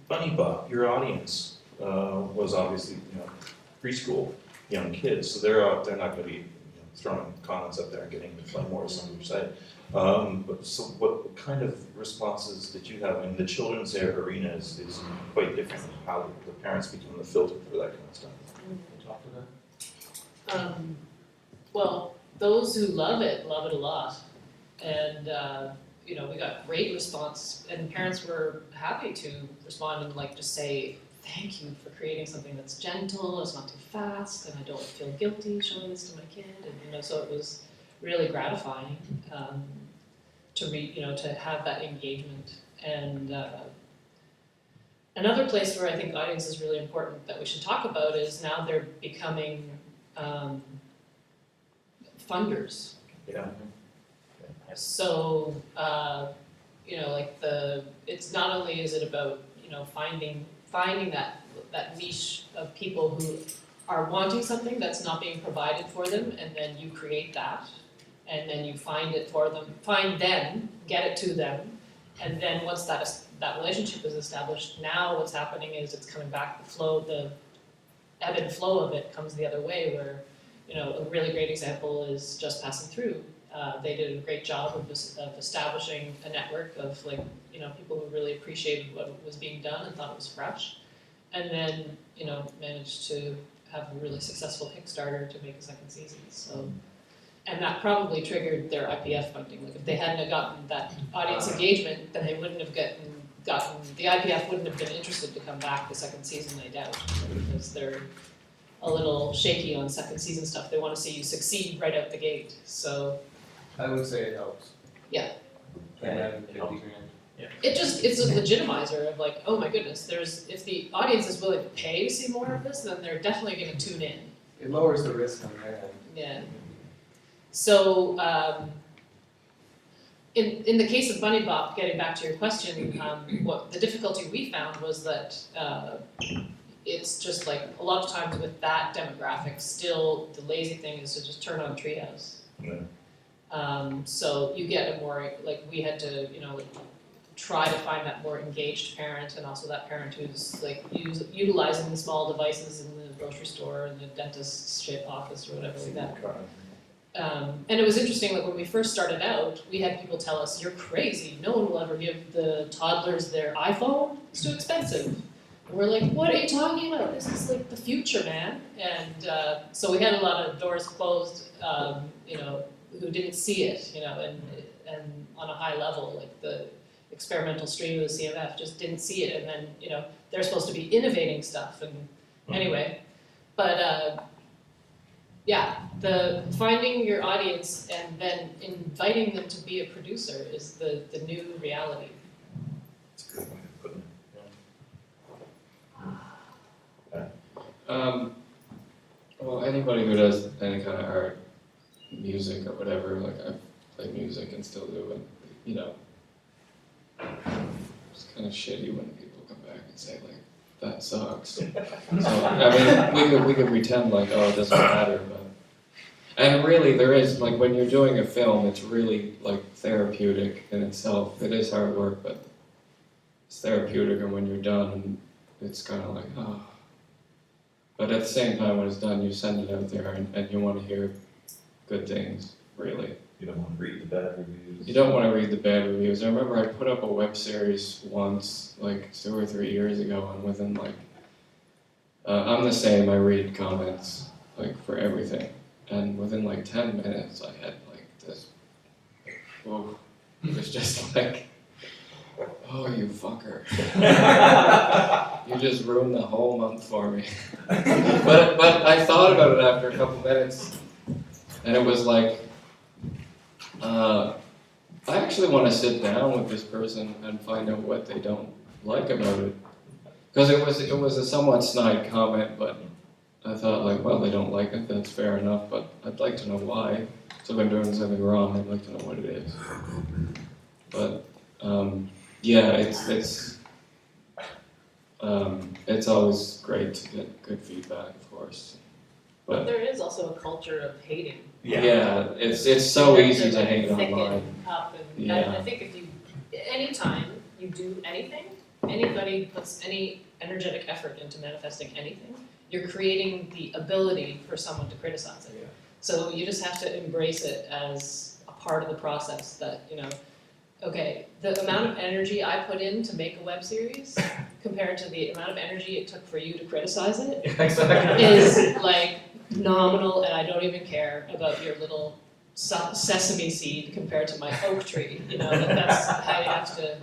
Bunny Bop, your audience was obviously preschool young kids, so they're not going to be throwing comments up there and getting to play more on your site. So what kind of responses did you have? I mean, the children's arena is quite different from how the parents become the filter for that kind of stuff. Can you talk to that? Well, those who love it a lot, and we got great response, and parents were happy to respond and just say thank you for creating something that's gentle, it's not too fast, and I don't feel guilty showing this to my kid, and so it was really gratifying to have that engagement. And another place where I think audience is really important that we should talk about is now they're becoming funders. Yeah. So it's not only is it about finding that niche of people who are wanting something that's not being provided for them, and then you create that, and then you find it for them, get it to them, and then once that relationship is established, now what's happening is it's coming back, the ebb and flow of it comes the other way, where a really great example is Just Passing Through. They did a great job of establishing a network of people who really appreciated what was being done and thought it was fresh, and then managed to have a really successful Kickstarter to make a second season. So, and that probably triggered their IPF funding. If they hadn't gotten that audience engagement, then they wouldn't have gotten the IPF wouldn't have been interested to come back the second season. I doubt, because they're a little shaky on second season stuff. They want to see you succeed right out the gate. So. I would say it helps. Yeah. And $50,000. It's a legitimizer of oh my goodness, if the audience is willing to pay to see more of this, then they're definitely going to tune in. It lowers the risk on their end. Yeah. So in the case of Bunny Bop, getting back to your question, what the difficulty we found was that it's just a lot of times with that demographic, still the lazy thing is to just turn on Treehouse. Yeah. So you get a more, we had to, try to find that more engaged parent, and also that parent who's utilizing the small devices in the grocery store and the dentist's office or whatever like that. And it was interesting, when we first started out, we had people tell us, "You're crazy, no one will ever give the toddlers their iPhone, it's too expensive." And we're like, "What are you talking about? This is the future, man." And so we had a lot of doors closed, who didn't see it, and on a high level, the experimental stream of the CMF just didn't see it, and then, they're supposed to be innovating stuff, and anyway, but yeah, the finding your audience and then inviting them to be a producer is the new reality. That's a good way of putting it. Well, anybody who does any kind of art, music or whatever, I play music and still do it, it's kind of shitty when people come back and say that sucks. So I mean, we could pretend oh, it doesn't matter, but and really there is when you're doing a film, it's really therapeutic in itself. It is hard work, but it's therapeutic, and when you're done, it's kind of oh. But at the same time, when it's done, you send it out there, and you want to hear good things, really. You don't want to read the bad reviews. You don't want to read the bad reviews. I remember I put up a web series once, 2 or 3 years ago, and within I'm the same, I read comments, for everything. And within 10 minutes, I had this, whoa, it was just oh, you fucker. You just ruined the whole month for me. but I thought about it after a couple minutes, and it was I actually want to sit down with this person and find out what they don't like about it. Because it was a somewhat snide comment, but I thought like, well, they don't like it, that's fair enough, but I'd like to know why. So if I'm doing something wrong, I'd like to know what it is. But yeah, it's always great to get good feedback, of course. But But there is also a culture of hating. yeah, it's so easy to hate Thicken online. up and Yeah. I think if you, anytime you do anything, anybody puts any energetic effort into manifesting anything, you're creating the ability for someone to criticize it. Yeah. So you just have to embrace it as a part of the process that, okay, the amount of energy I put in to make a web series compared to the amount of energy it took for you to criticize it Exactly. is like nominal, and I don't even care about your little sesame seed compared to my oak tree. That's how you have to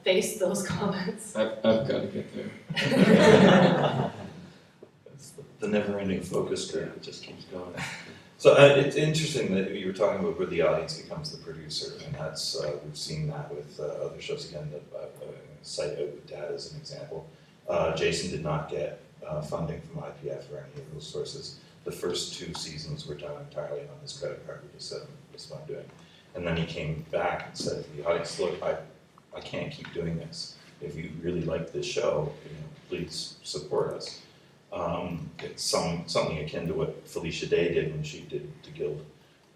face those comments. I've got to get there. It's the never-ending focus group, it just keeps going. So it's interesting that you were talking about where the audience becomes the producer, and that's, we've seen that with other shows. Again, Site Out with Dad is an example. Jason did not get funding from IPF or any of those sources. The first 2 seasons were done entirely on his credit card. We just said, this is what I'm doing. And then he came back and said to the audience, look, I can't keep doing this. If you really like this show, please support us. It's something akin to what Felicia Day did when she did The Guild.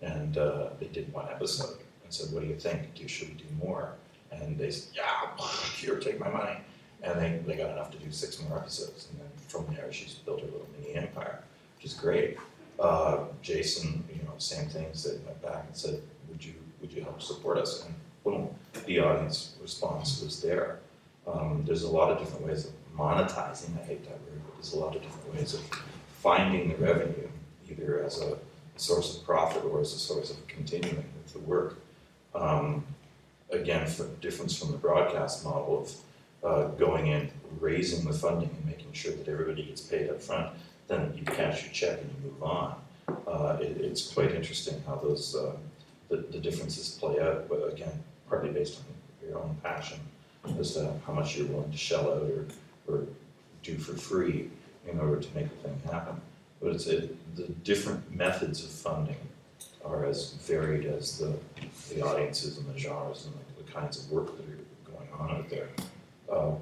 And they did 1 episode and said, what do you think? Should we do more? And they said, yeah, here, take my money. And they got enough to do 6 more episodes. And then from there, she's built her little mini empire, which is great. Jason, same things. They went back and said, would you help support us? And boom, the audience response was there. There's a lot of different ways of monetizing, I hate that word, but there's a lot of different ways of finding the revenue, either as a source of profit or as a source of continuing with the work. Again, for difference from the broadcast model of going in, raising the funding and making sure that everybody gets paid up front, then you cash your check and you move on. It's quite interesting how those the differences play out, but again, partly based on your own passion as to how much you're willing to shell out or do for free in order to make the thing happen. But the different methods of funding are as varied as the audiences and the genres and the kinds of work that are going on out there.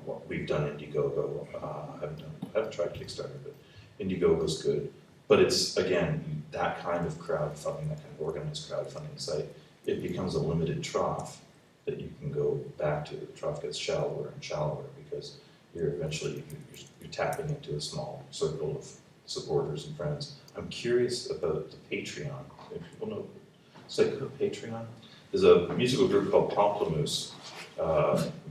What we've done Indiegogo, I haven't tried Kickstarter, but Indiegogo's good. But it's, again, that kind of crowdfunding, that kind of organized crowdfunding site, it becomes a limited trough that you can go back to. The trough gets shallower and shallower because you're tapping into a small circle of supporters and friends. I'm curious about the Patreon. If people know, Patreon? There's a musical group called Pamplemousse,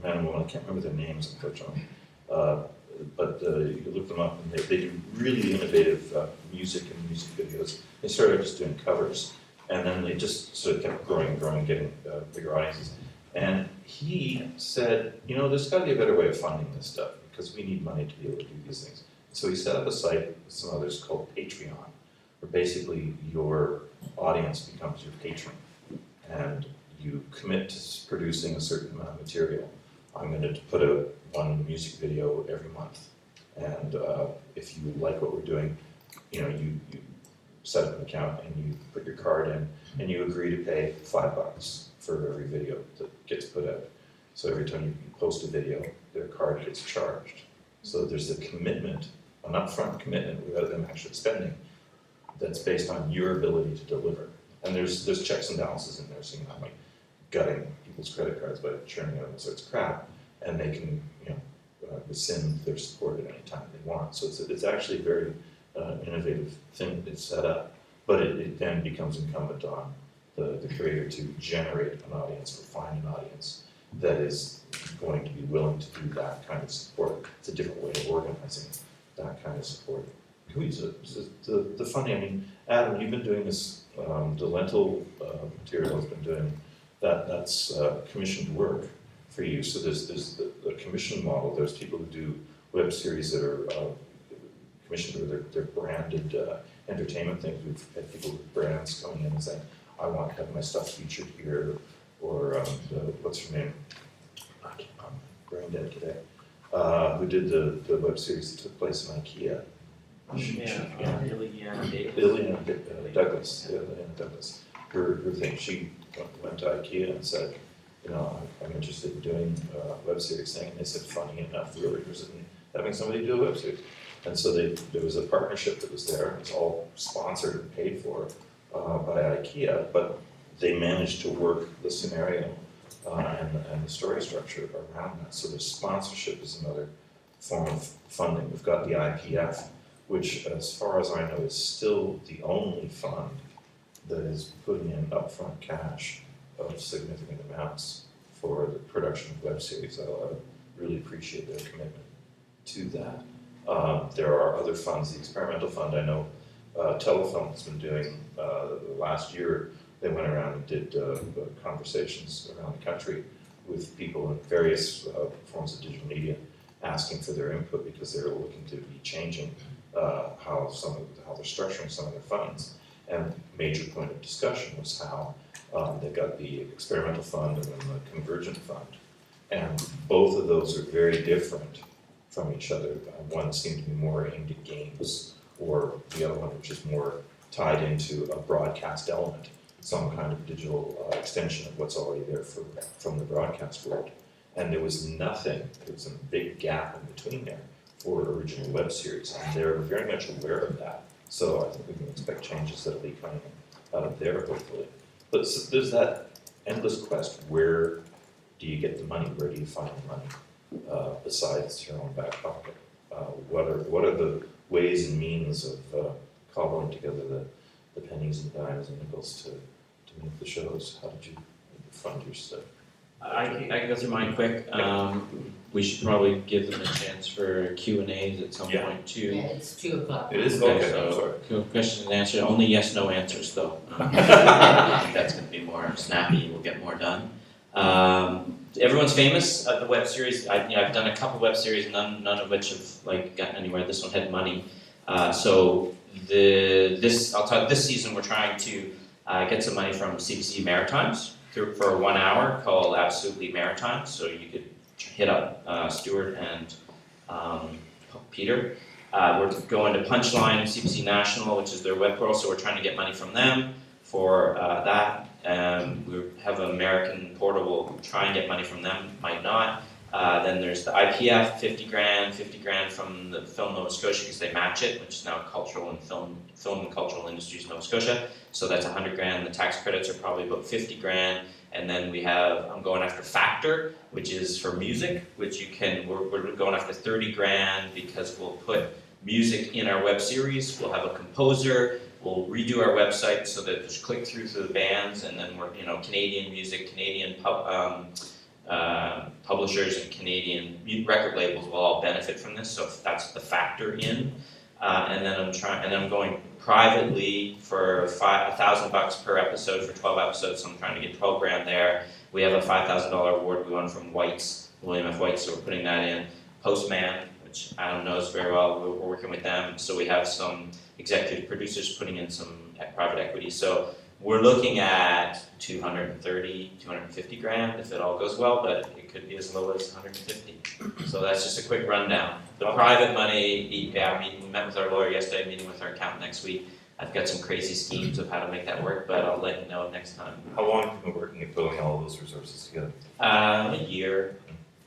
man and woman, I can't remember their names unfortunately, but you can look them up and they do really innovative music and music videos. They started just doing covers and then they just sort of kept growing, getting bigger audiences. And he said, there's got to be a better way of funding this stuff because we need money to be able to do these things. So he set up a site with some others called Patreon, where basically your audience becomes your patron. And you commit to producing a certain amount of material. I'm going to put out 1 music video every month. And if you like what we're doing, you set up an account and you put your card in and you agree to pay $5 for every video that gets put out. So every time you post a video, their card gets charged. So there's a commitment, an upfront commitment without them actually spending, that's based on your ability to deliver. And there's checks and balances in there, so you're not like gutting people's credit cards by churning out all sorts of crap, and they can rescind their support at any time they want. So it's actually a very innovative thing that's set up, but it then becomes incumbent on the creator to generate an audience or find an audience that is going to be willing to do that kind of support. It's a different way of organizing that kind of support. The funding, I mean, Adam, you've been doing this, the lentil material has been doing that's commissioned work for you. So there's the commission model. There's people who do web series that are commissioned or they're branded entertainment things. We've had people with brands coming in and saying, I want to have my stuff featured here, or what's her name? I'm brain dead today. who did the web series that took place in IKEA. Billy Douglas, Douglas. Her thing, she went to IKEA and said, I'm interested in doing a web series thing, and they said, funny enough, we were interested in having somebody do a web series. And so there was a partnership that was there. It was all sponsored and paid for by IKEA, but they managed to work the scenario and the story structure around that. So the sponsorship is another form of funding. We've got the IPF, which, as far as I know, is still the only fund that is putting in upfront cash of significant amounts for the production of web series. I really appreciate their commitment to that. There are other funds. The experimental fund, I know Telefilm has been doing last year. They went around and did conversations around the country with people in various forms of digital media, asking for their input because they're looking to be changing how they're structuring some of their funds. And major point of discussion was how they've got the experimental fund and then the convergent fund. And both of those are very different from each other. One seemed to be more aimed at games, or the other one which is more tied into a broadcast element, some kind of digital extension of what's already there from the broadcast world. And there was nothing, there was a big gap in between there for original web series, and they're very much aware of that. So I think we can expect changes that'll be coming out of there, hopefully. But there's that endless quest: where do you get the money? Where do you find the money besides your own back pocket? What are the ways and means of cobbling together the pennies and dimes and nickels to make the shows? How did you fund your stuff? I can go through mine quick. We should probably give them a chance for Q&As at some point too. Yeah, it's 2 o'clock. It is Okay, okay. I'm sorry. so questions and answers, only yes, no answers though. I think that's gonna be more snappy, we'll get more done. Everyone's famous at the web series. I've done a couple web series, none of which have gotten anywhere. This one had money. So this season we're trying to get some money from CBC Maritimes for 1 hour called Absolutely Maritime. So you could hit up Stuart and Peter. We're going to Punchline, CBC National, which is their web portal, so we're trying to get money from them for that. We have an American portal, we'll try and get money from them, might not. Then there's the IPF, 50 grand from the Film Nova Scotia because they match it, which is now cultural and film and cultural industries Nova Scotia. So that's 100 grand. The tax credits are probably about 50 grand. And then we have, I'm going after Factor, which is for music, which we're going after 30 grand because we'll put music in our web series. We'll have a composer. We'll redo our website so that there's click through to the bands, and then we're, Canadian music, Canadian publishers and Canadian record labels will all benefit from this. So that's the factor in. And then I'm going privately for $1,000 per episode for 12 episodes. So I'm trying to get 12 grand there. We have a $5,000 award we won from William F. White's, so we're putting that in. Postman, which Adam knows very well, we're working with them. So we have some executive producers putting in some private equity. So we're looking at 230, 250 grand if it all goes well, but it could be as low as 150. So that's just a quick rundown. The private money, we met with our lawyer yesterday, meeting with our accountant next week. I've got some crazy schemes of how to make that work, but I'll let you know next time. How long have you been working at pulling all those resources together? A year,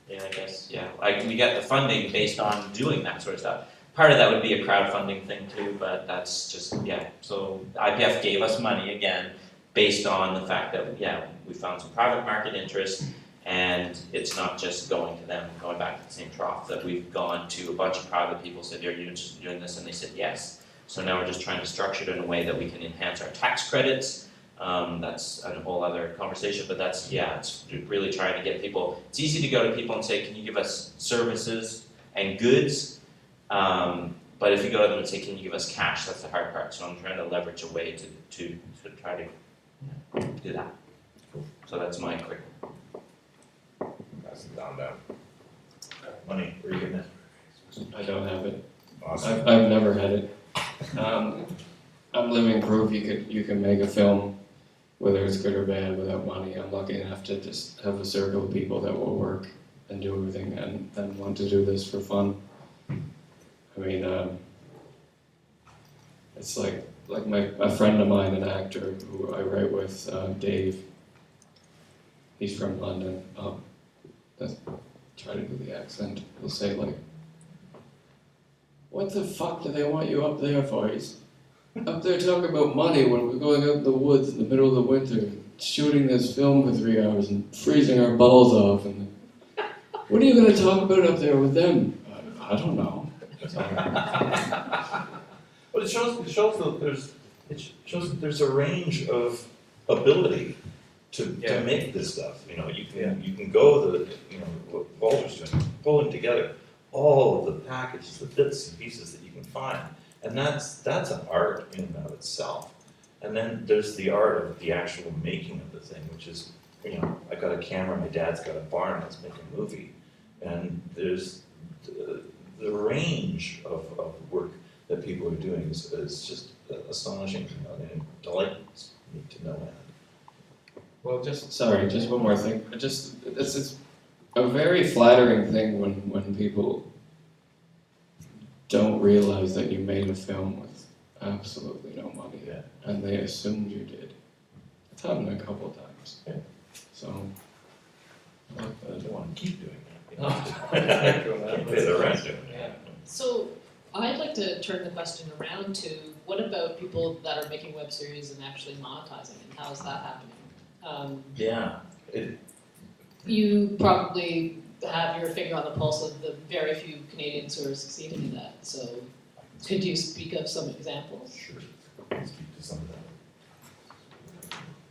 I guess, yeah. We got the funding based on doing that sort of stuff. Part of that would be a crowdfunding thing too, but that's just, So IPF gave us money again, based on the fact that, we found some private market interest, and it's not just going to them, going back to the same trough, that we've gone to a bunch of private people, said, are you interested in doing this? And they said yes. So now we're just trying to structure it in a way that we can enhance our tax credits. That's a whole other conversation, but that's, it's really trying to get people, it's easy to go to people and say, can you give us services and goods? But if you go to them and say, can you give us cash, that's the hard part. So I'm trying to leverage a way to try to do that. Cool. So that's my quick. Pass it down. Money, where are you getting it? I don't have it. Awesome. I've never had it. I'm living proof you can make a film, whether it's good or bad, without money. I'm lucky enough to just have a circle of people that will work and do everything and want to do this for fun. I mean, it's like a friend of mine, an actor who I write with, Dave. He's from London. Let's try to do the accent. He'll say like, "What the fuck do they want you up there for? He's up there talking about money when we're going out in the woods in the middle of the winter, shooting this film for 3 hours and freezing our balls off. And what are you going to talk about up there with them? I don't know." Well, it shows that there's a range of ability to make this stuff. You know, you can go what Walter's doing, pulling together all of the packages, the bits and pieces that you can find, and that's an art in and of itself. And then there's the art of the actual making of the thing, which is, I got a camera, my dad's got a barn, let's make a movie, and there's the range of work that people are doing is just astonishing, and it delights me to no end. Well, just one more thing. It's a very flattering thing when people don't realize that you made a film with absolutely no money, and they assumed you did. It's happened a couple of times. Yeah. So, I like I that. don't want to keep doing that. Can't pay the rent doing it. So I'd like to turn the question around to, what about people that are making web series and actually monetizing, and how is that happening? Yeah. You probably have your finger on the pulse of the very few Canadians who are succeeding in that, so could you speak of some examples? Sure. Speak to some of that.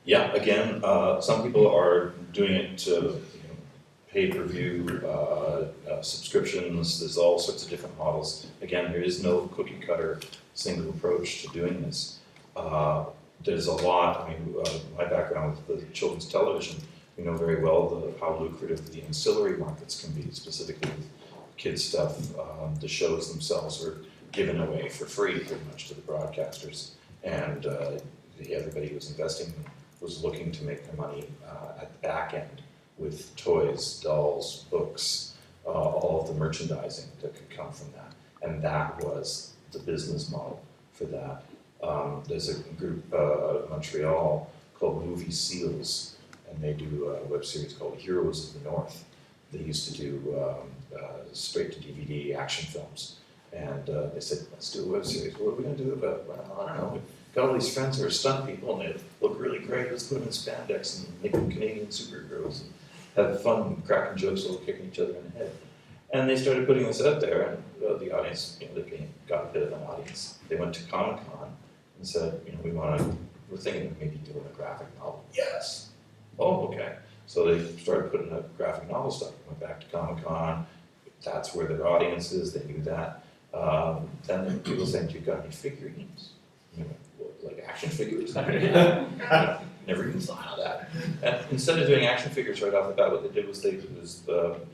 Yeah, again, some people are doing it to pay-per-view, subscriptions. There's all sorts of different models. Again, there is no cookie-cutter single approach to doing this. There's a lot. My background with the children's television, we know very well how lucrative the ancillary markets can be, specifically with kids stuff. The shows themselves are given away for free pretty much to the broadcasters, and everybody who was investing was looking to make their money at the back end with toys, dolls, books, all of the merchandising that could come from that. And that was the business model for that. There's a group out of Montreal called Movie Seals, and they do a web series called Heroes of the North. They used to do straight-to-DVD action films. And they said, let's do a web series. What are we going to do about it? Well, I don't know. We've got all these friends who are stunt people, and they look really great. Let's put them in spandex and make them Canadian superheroes and have fun cracking jokes while kicking each other in the head. And they started putting this out there, and the audience, they got a bit of an audience. They went to Comic-Con and said, we're thinking of maybe doing a graphic novel. Yes. Oh, okay. So they started putting out graphic novel stuff. Went back to Comic-Con. That's where their audience is. They knew that. Then people saying, "Do you got any figurines? Like action figures?" Never even thought of that. And instead of doing action figures right off the bat, what they did was you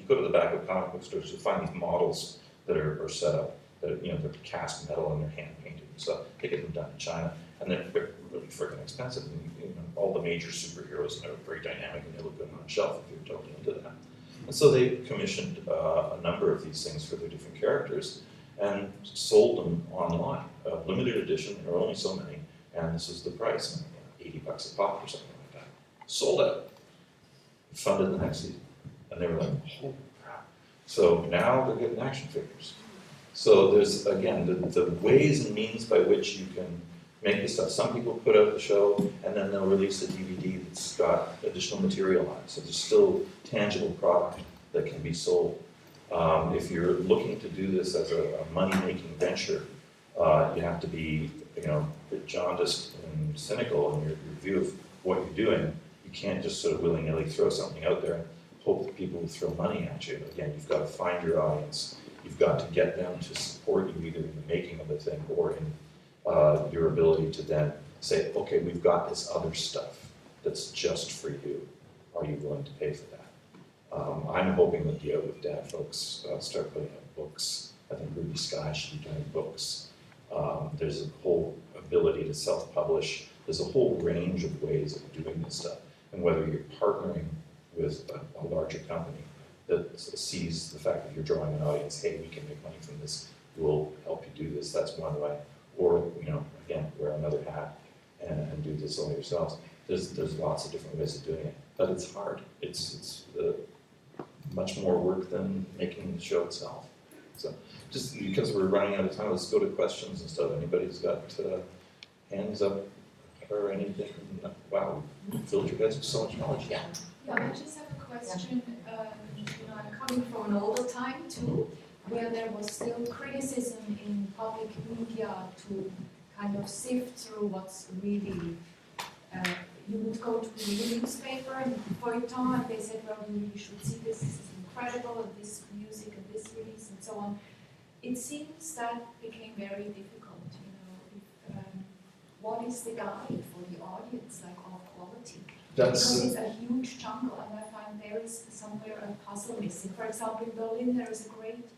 go to the back of comic book stores to find these models that are set up. That they're cast metal and they're hand painted and stuff. They get them done in China, and they're really freaking expensive. And, all the major superheroes are very dynamic and they look good on a shelf if you're totally into that. And so they commissioned a number of these things for their different characters and sold them online. Limited edition, there were only so many, and this was the price, $80 a pop or something like that. Sold out. Funded the next season. And they were like, holy crap. So now they're getting action figures. So there's, again, the ways and means by which you can make this stuff. Some people put out the show and then they'll release a DVD that's got additional material on it. So there's still tangible product that can be sold. If you're looking to do this as a money-making venture, you have to be, a bit jaundiced and cynical in your view of what you're doing. You can't just sort of willy-nilly throw something out there and hope that people will throw money at you. Again, you've got to find your audience. You've got to get them to support you either in the making of the thing or in your ability to then say, okay, we've got this other stuff that's just for you. Are you willing to pay for that? I'm hoping that the Out with Dad folks start putting out books. I think Ruby Sky should be doing books. There's a whole ability to self-publish. There's a whole range of ways of doing this stuff. And whether you're partnering with a larger company, that sees the fact that you're drawing an audience, hey, we can make money from this, we'll help you do this, that's one way. Or, again, wear another hat and do this all yourselves. There's lots of different ways of doing it, but it's hard. It's much more work than making the show itself. So, just because we're running out of time, let's go to questions and stuff. Anybody's got hands up or anything? Wow, you filled your heads with so much knowledge. Yeah. Yeah, I just have a question. I'm coming from an older time too, where there was still criticism in public media to kind of sift through what's really. You would go to the newspaper and feuilleton, and they said, well, you really should see this is incredible, and this music and this release and so on. It seems that became very difficult, what is the guide for the audience, like of quality? Because it's a huge jungle, and I find there is somewhere a puzzle missing. For example, in Berlin there is a great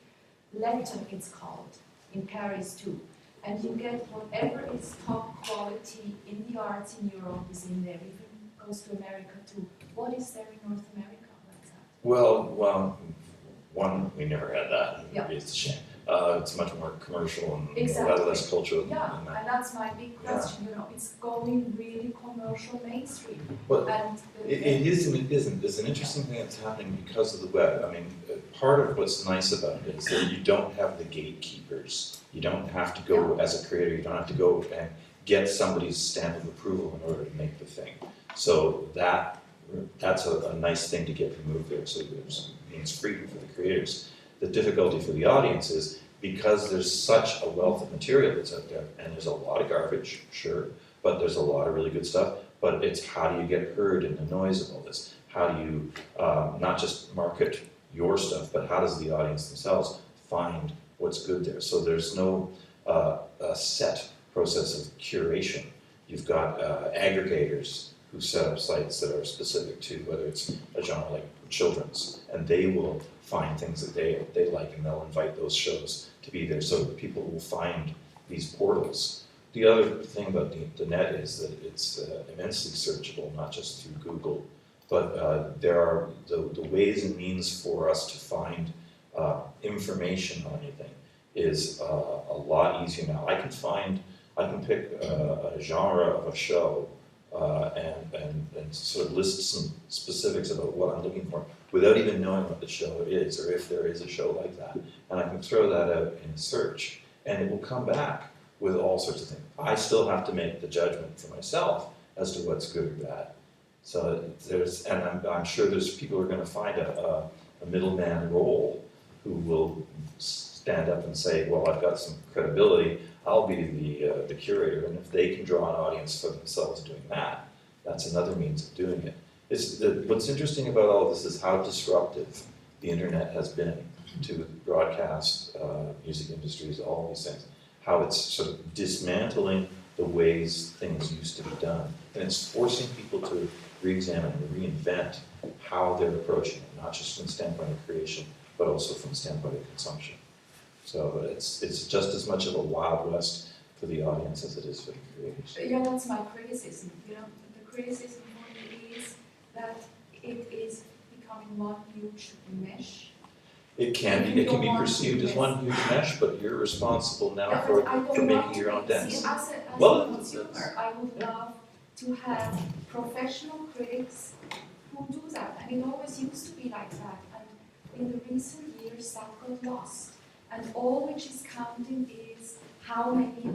letter, it's called, in Paris too. And you get whatever is top quality in the arts in Europe is in there, even goes to America too. What is there in North America like that? Well, one, we never had that. Yeah. It's a shame. It's much more commercial and Exactly. a lot less cultural Yeah, than that. and that's my big question, it's going really commercial mainstream. Well, And it is and it isn't. There's an interesting thing that's happening because of the web. I mean, part of what's nice about it is that you don't have the gatekeepers. You don't have to go, as a creator, you don't have to go and get somebody's stamp of approval in order to make the thing. So that's a nice thing to get removed there. So it means freedom for the creators. The difficulty for the audience is because there's such a wealth of material that's out there, and there's a lot of garbage, sure, but there's a lot of really good stuff. But it's how do you get heard in the noise of all this? How do you not just market your stuff, but how does the audience themselves find what's good there? So there's no a set process of curation. You've got aggregators who set up sites that are specific to whether it's a genre like children's, and they will find things that they like, and they'll invite those shows to be there, so that people will find these portals. The other thing about the net is that it's immensely searchable, not just through Google, but there are the ways and means for us to find information on anything is a lot easier now. I can pick a genre of a show and sort of list some specifics about what I'm looking for without even knowing what the show is or if there is a show like that. And I can throw that out in a search, and it will come back with all sorts of things. I still have to make the judgment for myself as to what's good or bad. So I'm sure there's people who are going to find a middleman role who will stand up and say, well, I've got some credibility, I'll be the curator, and if they can draw an audience for themselves doing that, that's another means of doing it. What's interesting about all this is how disruptive the internet has been to broadcast, music industries, all these things. How it's sort of dismantling the ways things used to be done. And it's forcing people to re-examine and reinvent how they're approaching it, not just from the standpoint of creation, but also from the standpoint of consumption. So it's just as much of a Wild West for the audience as it is for the creators. Yeah, that's my criticism. The criticism for me is that it is becoming one huge mesh. It can be perceived as one huge mesh, but you're responsible now for making your own dance. As a consumer, I would love to have professional critics who do that. And it always used to be like that. And in the recent years, that got lost. And all which is counting is how many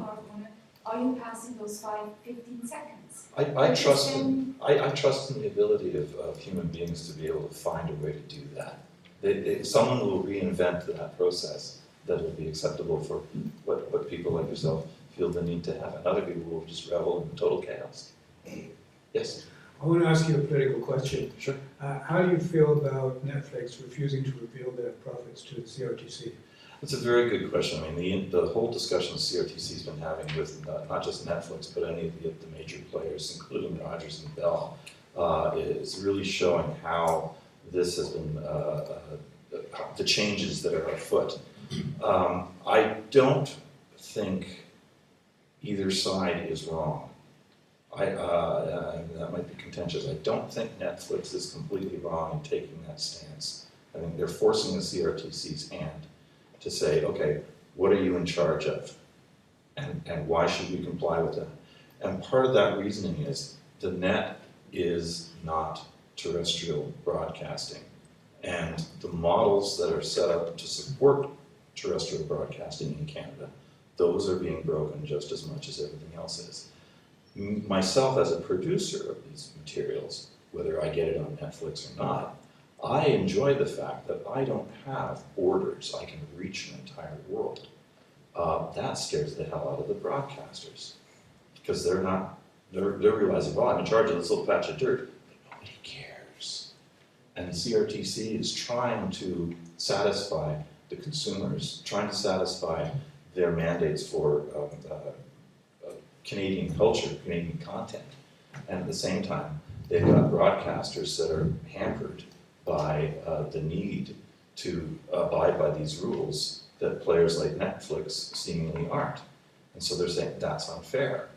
are you passing those 15 seconds? I trust in the ability of human beings to be able to find a way to do that. Someone will reinvent that process that will be acceptable for what people like yourself feel the need to have, and other people will just revel in total chaos. Yes? I want to ask you a political question. Sure. How do you feel about Netflix refusing to reveal their profits to the CRTC? That's a very good question. I mean, the whole discussion the CRTC's been having with not just Netflix, but any of the major players, including Rogers and Bell, is really showing how this has been, the changes that are afoot. I don't think either side is wrong. That might be contentious. I don't think Netflix is completely wrong in taking that stance. I think they're forcing the CRTC's hand to say, okay, what are you in charge of? And why should we comply with that? And part of that reasoning is the net is not terrestrial broadcasting. And the models that are set up to support terrestrial broadcasting in Canada, those are being broken just as much as everything else is. Myself as a producer of these materials, whether I get it on Netflix or not, I enjoy the fact that I don't have borders. I can reach an entire world. That scares the hell out of the broadcasters because they're realizing, well, I'm in charge of this little patch of dirt, but nobody cares. And the CRTC is trying to satisfy the consumers, trying to satisfy their mandates for Canadian culture, Canadian content. And at the same time, they've got broadcasters that are hampered by the need to abide by these rules that players like Netflix seemingly aren't. And so they're saying that's unfair.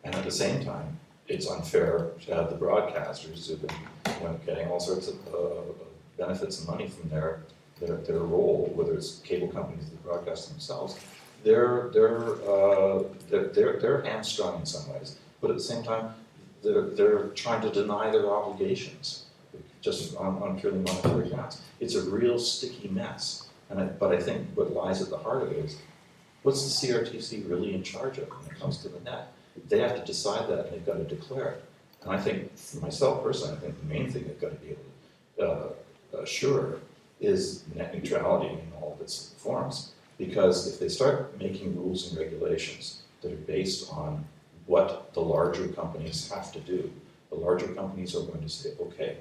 And at the same time, it's unfair to have the broadcasters who've been getting all sorts of benefits and money from their role, whether it's cable companies that broadcast themselves. They're hamstrung in some ways, but at the same time, they're trying to deny their obligations just on purely monetary grounds. It's a real sticky mess. But I think what lies at the heart of it is, what's the CRTC really in charge of when it comes to the net? They have to decide that, and they've got to declare it. And I think, for myself personally, I think the main thing they've got to be able to assure is net neutrality in all of its forms. Because if they start making rules and regulations that are based on what the larger companies have to do, the larger companies are going to say, okay,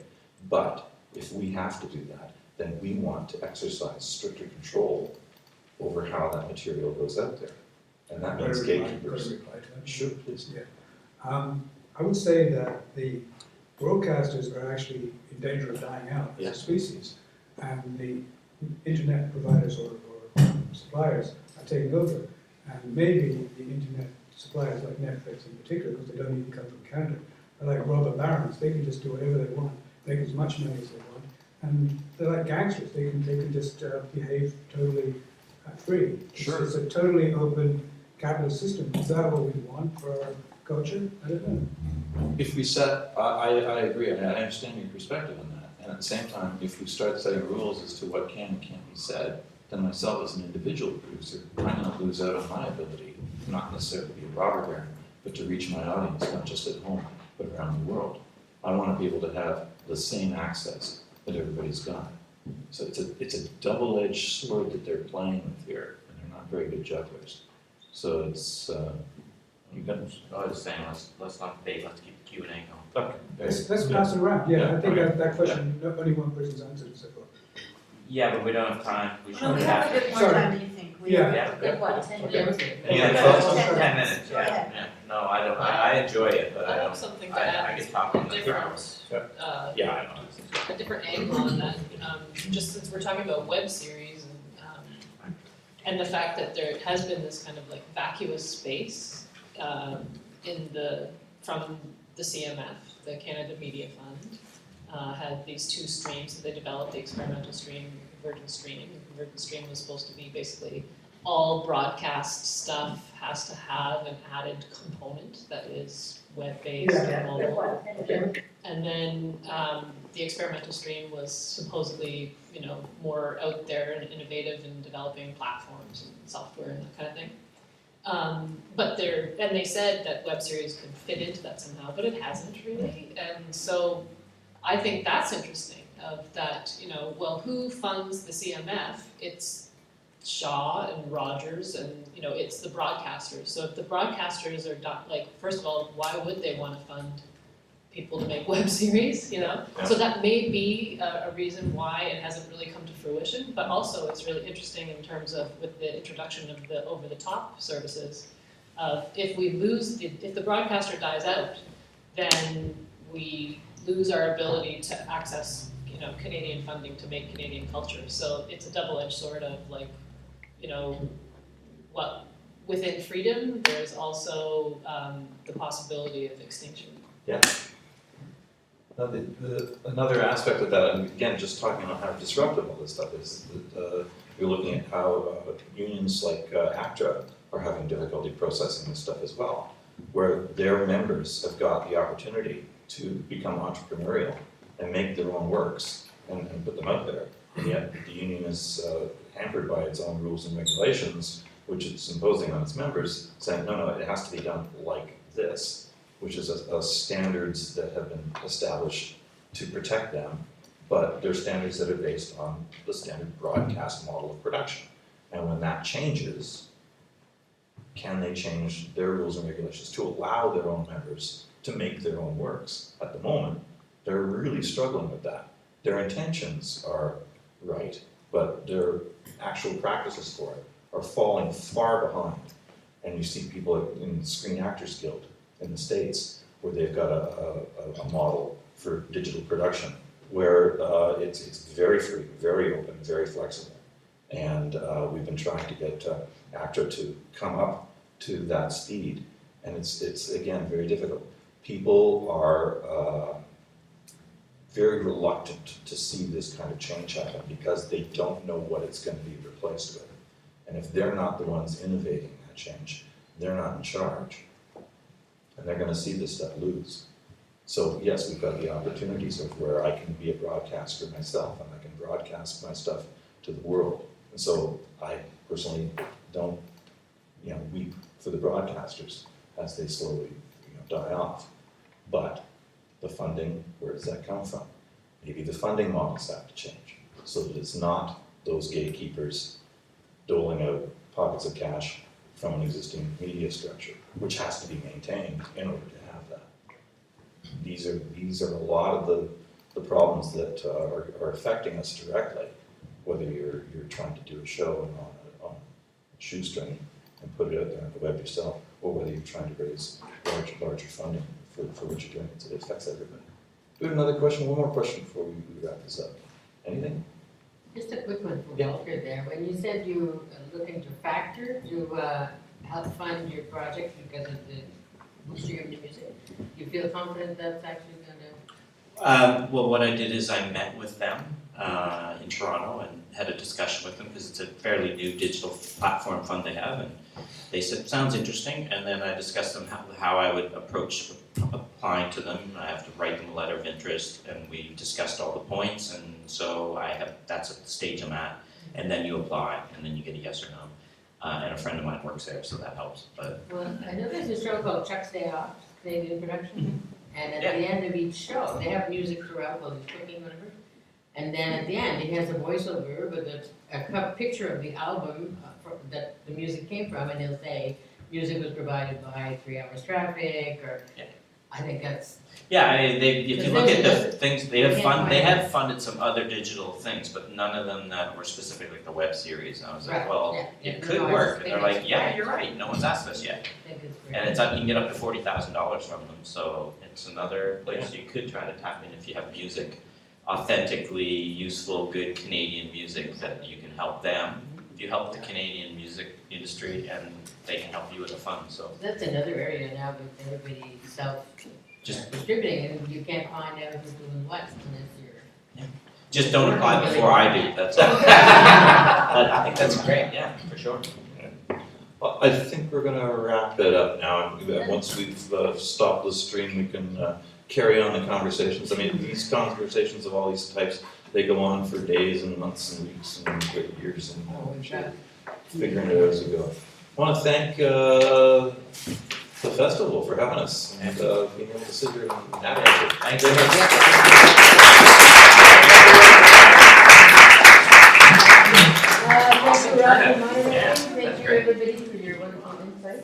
but if we have to do that, then we want to exercise stricter control over how that material goes out there. And that means gatekeepers. Sure, please. Yeah. I would say that the broadcasters are actually in danger of dying out as a species, and the internet providers or suppliers are taking over. And maybe the internet suppliers like Netflix in particular, because they don't even come from Canada, are like robber barons. They can just do whatever they want, make as much money as they want, and they're like gangsters. They can just behave totally free. It's a totally open capitalist system. Is that what we want for our culture? I don't know. If we set, I agree, and I understand your perspective on that. And at the same time, if we start setting rules as to what can and can't be said, then myself as an individual producer, I'm going to lose out on my ability, not necessarily to be a robber baron, but to reach my audience, not just at home, but around the world. I want to be able to have the same access that everybody's got. So it's a double-edged sword that they're playing with here, and they're not very good jugglers. So it's, you got. I was saying, let's not debate, let's keep the Q&A going. Okay. Let's pass it around. Yeah, I think okay. that question, only one person's answered so far. Yeah, but we don't have time. We should No, we have a bit more Sorry. time, do you think? We Yeah. have a good, what, 10 Okay. minutes? Yeah, 10 minutes, Go ahead. yeah. No, I don't, I enjoy it, but I I have don't, something to I add, get talking for different, hours. Yeah, I know. a different angle on that, just since we're talking about web series and the fact that there has been this kind of like vacuous space from the CMF, the Canada Media Fund, had these two streams that they developed, the experimental stream and the convergent stream. The convergent stream was supposed to be basically all broadcast stuff has to have an added component that is web-based and mobile. And then the experimental stream was supposedly, more out there and innovative in developing platforms and software and that kind of thing. But they said that web series could fit into that somehow, but it hasn't really. And so I think that's interesting. Of that, well, who funds the CMF? It's Shaw and Rogers, and it's the broadcasters. So if the broadcasters are first of all, why would they want to fund people to make web series? So that may be a reason why it hasn't really come to fruition. But also, it's really interesting in terms of with the introduction of the over-the-top services. If the broadcaster dies out, then we lose our ability to access Canadian funding to make Canadian culture. So it's a double-edged sword of what within freedom, there's also the possibility of extinction. Yeah. Another aspect of that, and again, just talking about how disruptive all this stuff is, that you're looking at how unions like ACTRA are having difficulty processing this stuff as well, where their members have got the opportunity to become entrepreneurial and make their own works and put them out there. And yet the union is hampered by its own rules and regulations, which it's imposing on its members, saying, no, it has to be done like this, which is standards that have been established to protect them, but they're standards that are based on the standard broadcast model of production. And when that changes, can they change their rules and regulations to allow their own members to make their own works? At the moment, they're really struggling with that. Their intentions are right, but their actual practices for it are falling far behind. And you see people in the Screen Actors Guild in the States where they've got a model for digital production where it's very free, very open, very flexible. And we've been trying to get ACTRA to come up to that speed. And it's again, very difficult. People are very reluctant to see this kind of change happen because they don't know what it's going to be replaced with. And if they're not the ones innovating that change, they're not in charge. And they're going to see this stuff lose. So yes, we've got the opportunities of where I can be a broadcaster myself and I can broadcast my stuff to the world. And so I personally don't, weep for the broadcasters as they slowly, die off. But the funding, where does that come from? Maybe the funding models have to change so that it's not those gatekeepers doling out pockets of cash from an existing media structure, which has to be maintained in order to have that. These are a lot of the problems that are affecting us directly, whether you're trying to do a show on a shoestring and put it out there on the web yourself, or whether you're trying to raise larger funding for what you're doing. It affects everybody. Do we have another question? One more question before we wrap this up. Anything? Just a quick one for Yeah. Walter there. When you said you are looking to factor to help fund your project because of the boosting of the music, do you feel confident that's actually going to? Well, what I did is I met with them in Toronto and had a discussion with them because it's a fairly new digital platform fund they have, and they said, sounds interesting, and then I discussed them how I would approach applying to them. I have to write them a letter of interest, and we discussed all the points, and so that's at the stage I'm at, and then you apply, and then you get a yes or no. And a friend of mine works there, so that helps. But Well, I know there's a show called Chuck's Day Off, Canadian production, and at the end of each show, they have music throughout while he's cooking, whatever. And then at the end, he has a voiceover with a picture of the album that the music came from, and he'll say, music was provided by 3 Hours Traffic, or I think that's. yeah, if you look at the things they have funded some other digital things, but none of them that were specific, like the web series. And I was like, Right, well, yeah, it yeah. could No, I work. just And they're think like, it's yeah, great. you're right. No one's asked us yet. I think it's great. And it's up, you can get up to $40,000 from them, so it's another place you could try to tap in if you have music, authentically useful, good Canadian music that you can help them. If you help the Canadian music industry, and they can help you with a fund. So That's another area now with everybody self-distributing, and you can't find out who's doing what unless you're. just don't apply before I do. That's all. But I think that's great. Yeah, for sure. Well, I think we're going to wrap it up now. Once we've stopped the stream, we can carry on the conversations. I mean, these conversations of all these types, they go on for days and months and weeks and years, and figuring it out as we go. I want to thank the festival for having us and being able to sit here and navigate it. Thanks very much. Thank you, Rob, for moderating. Yeah, Thank that's you, great. everybody,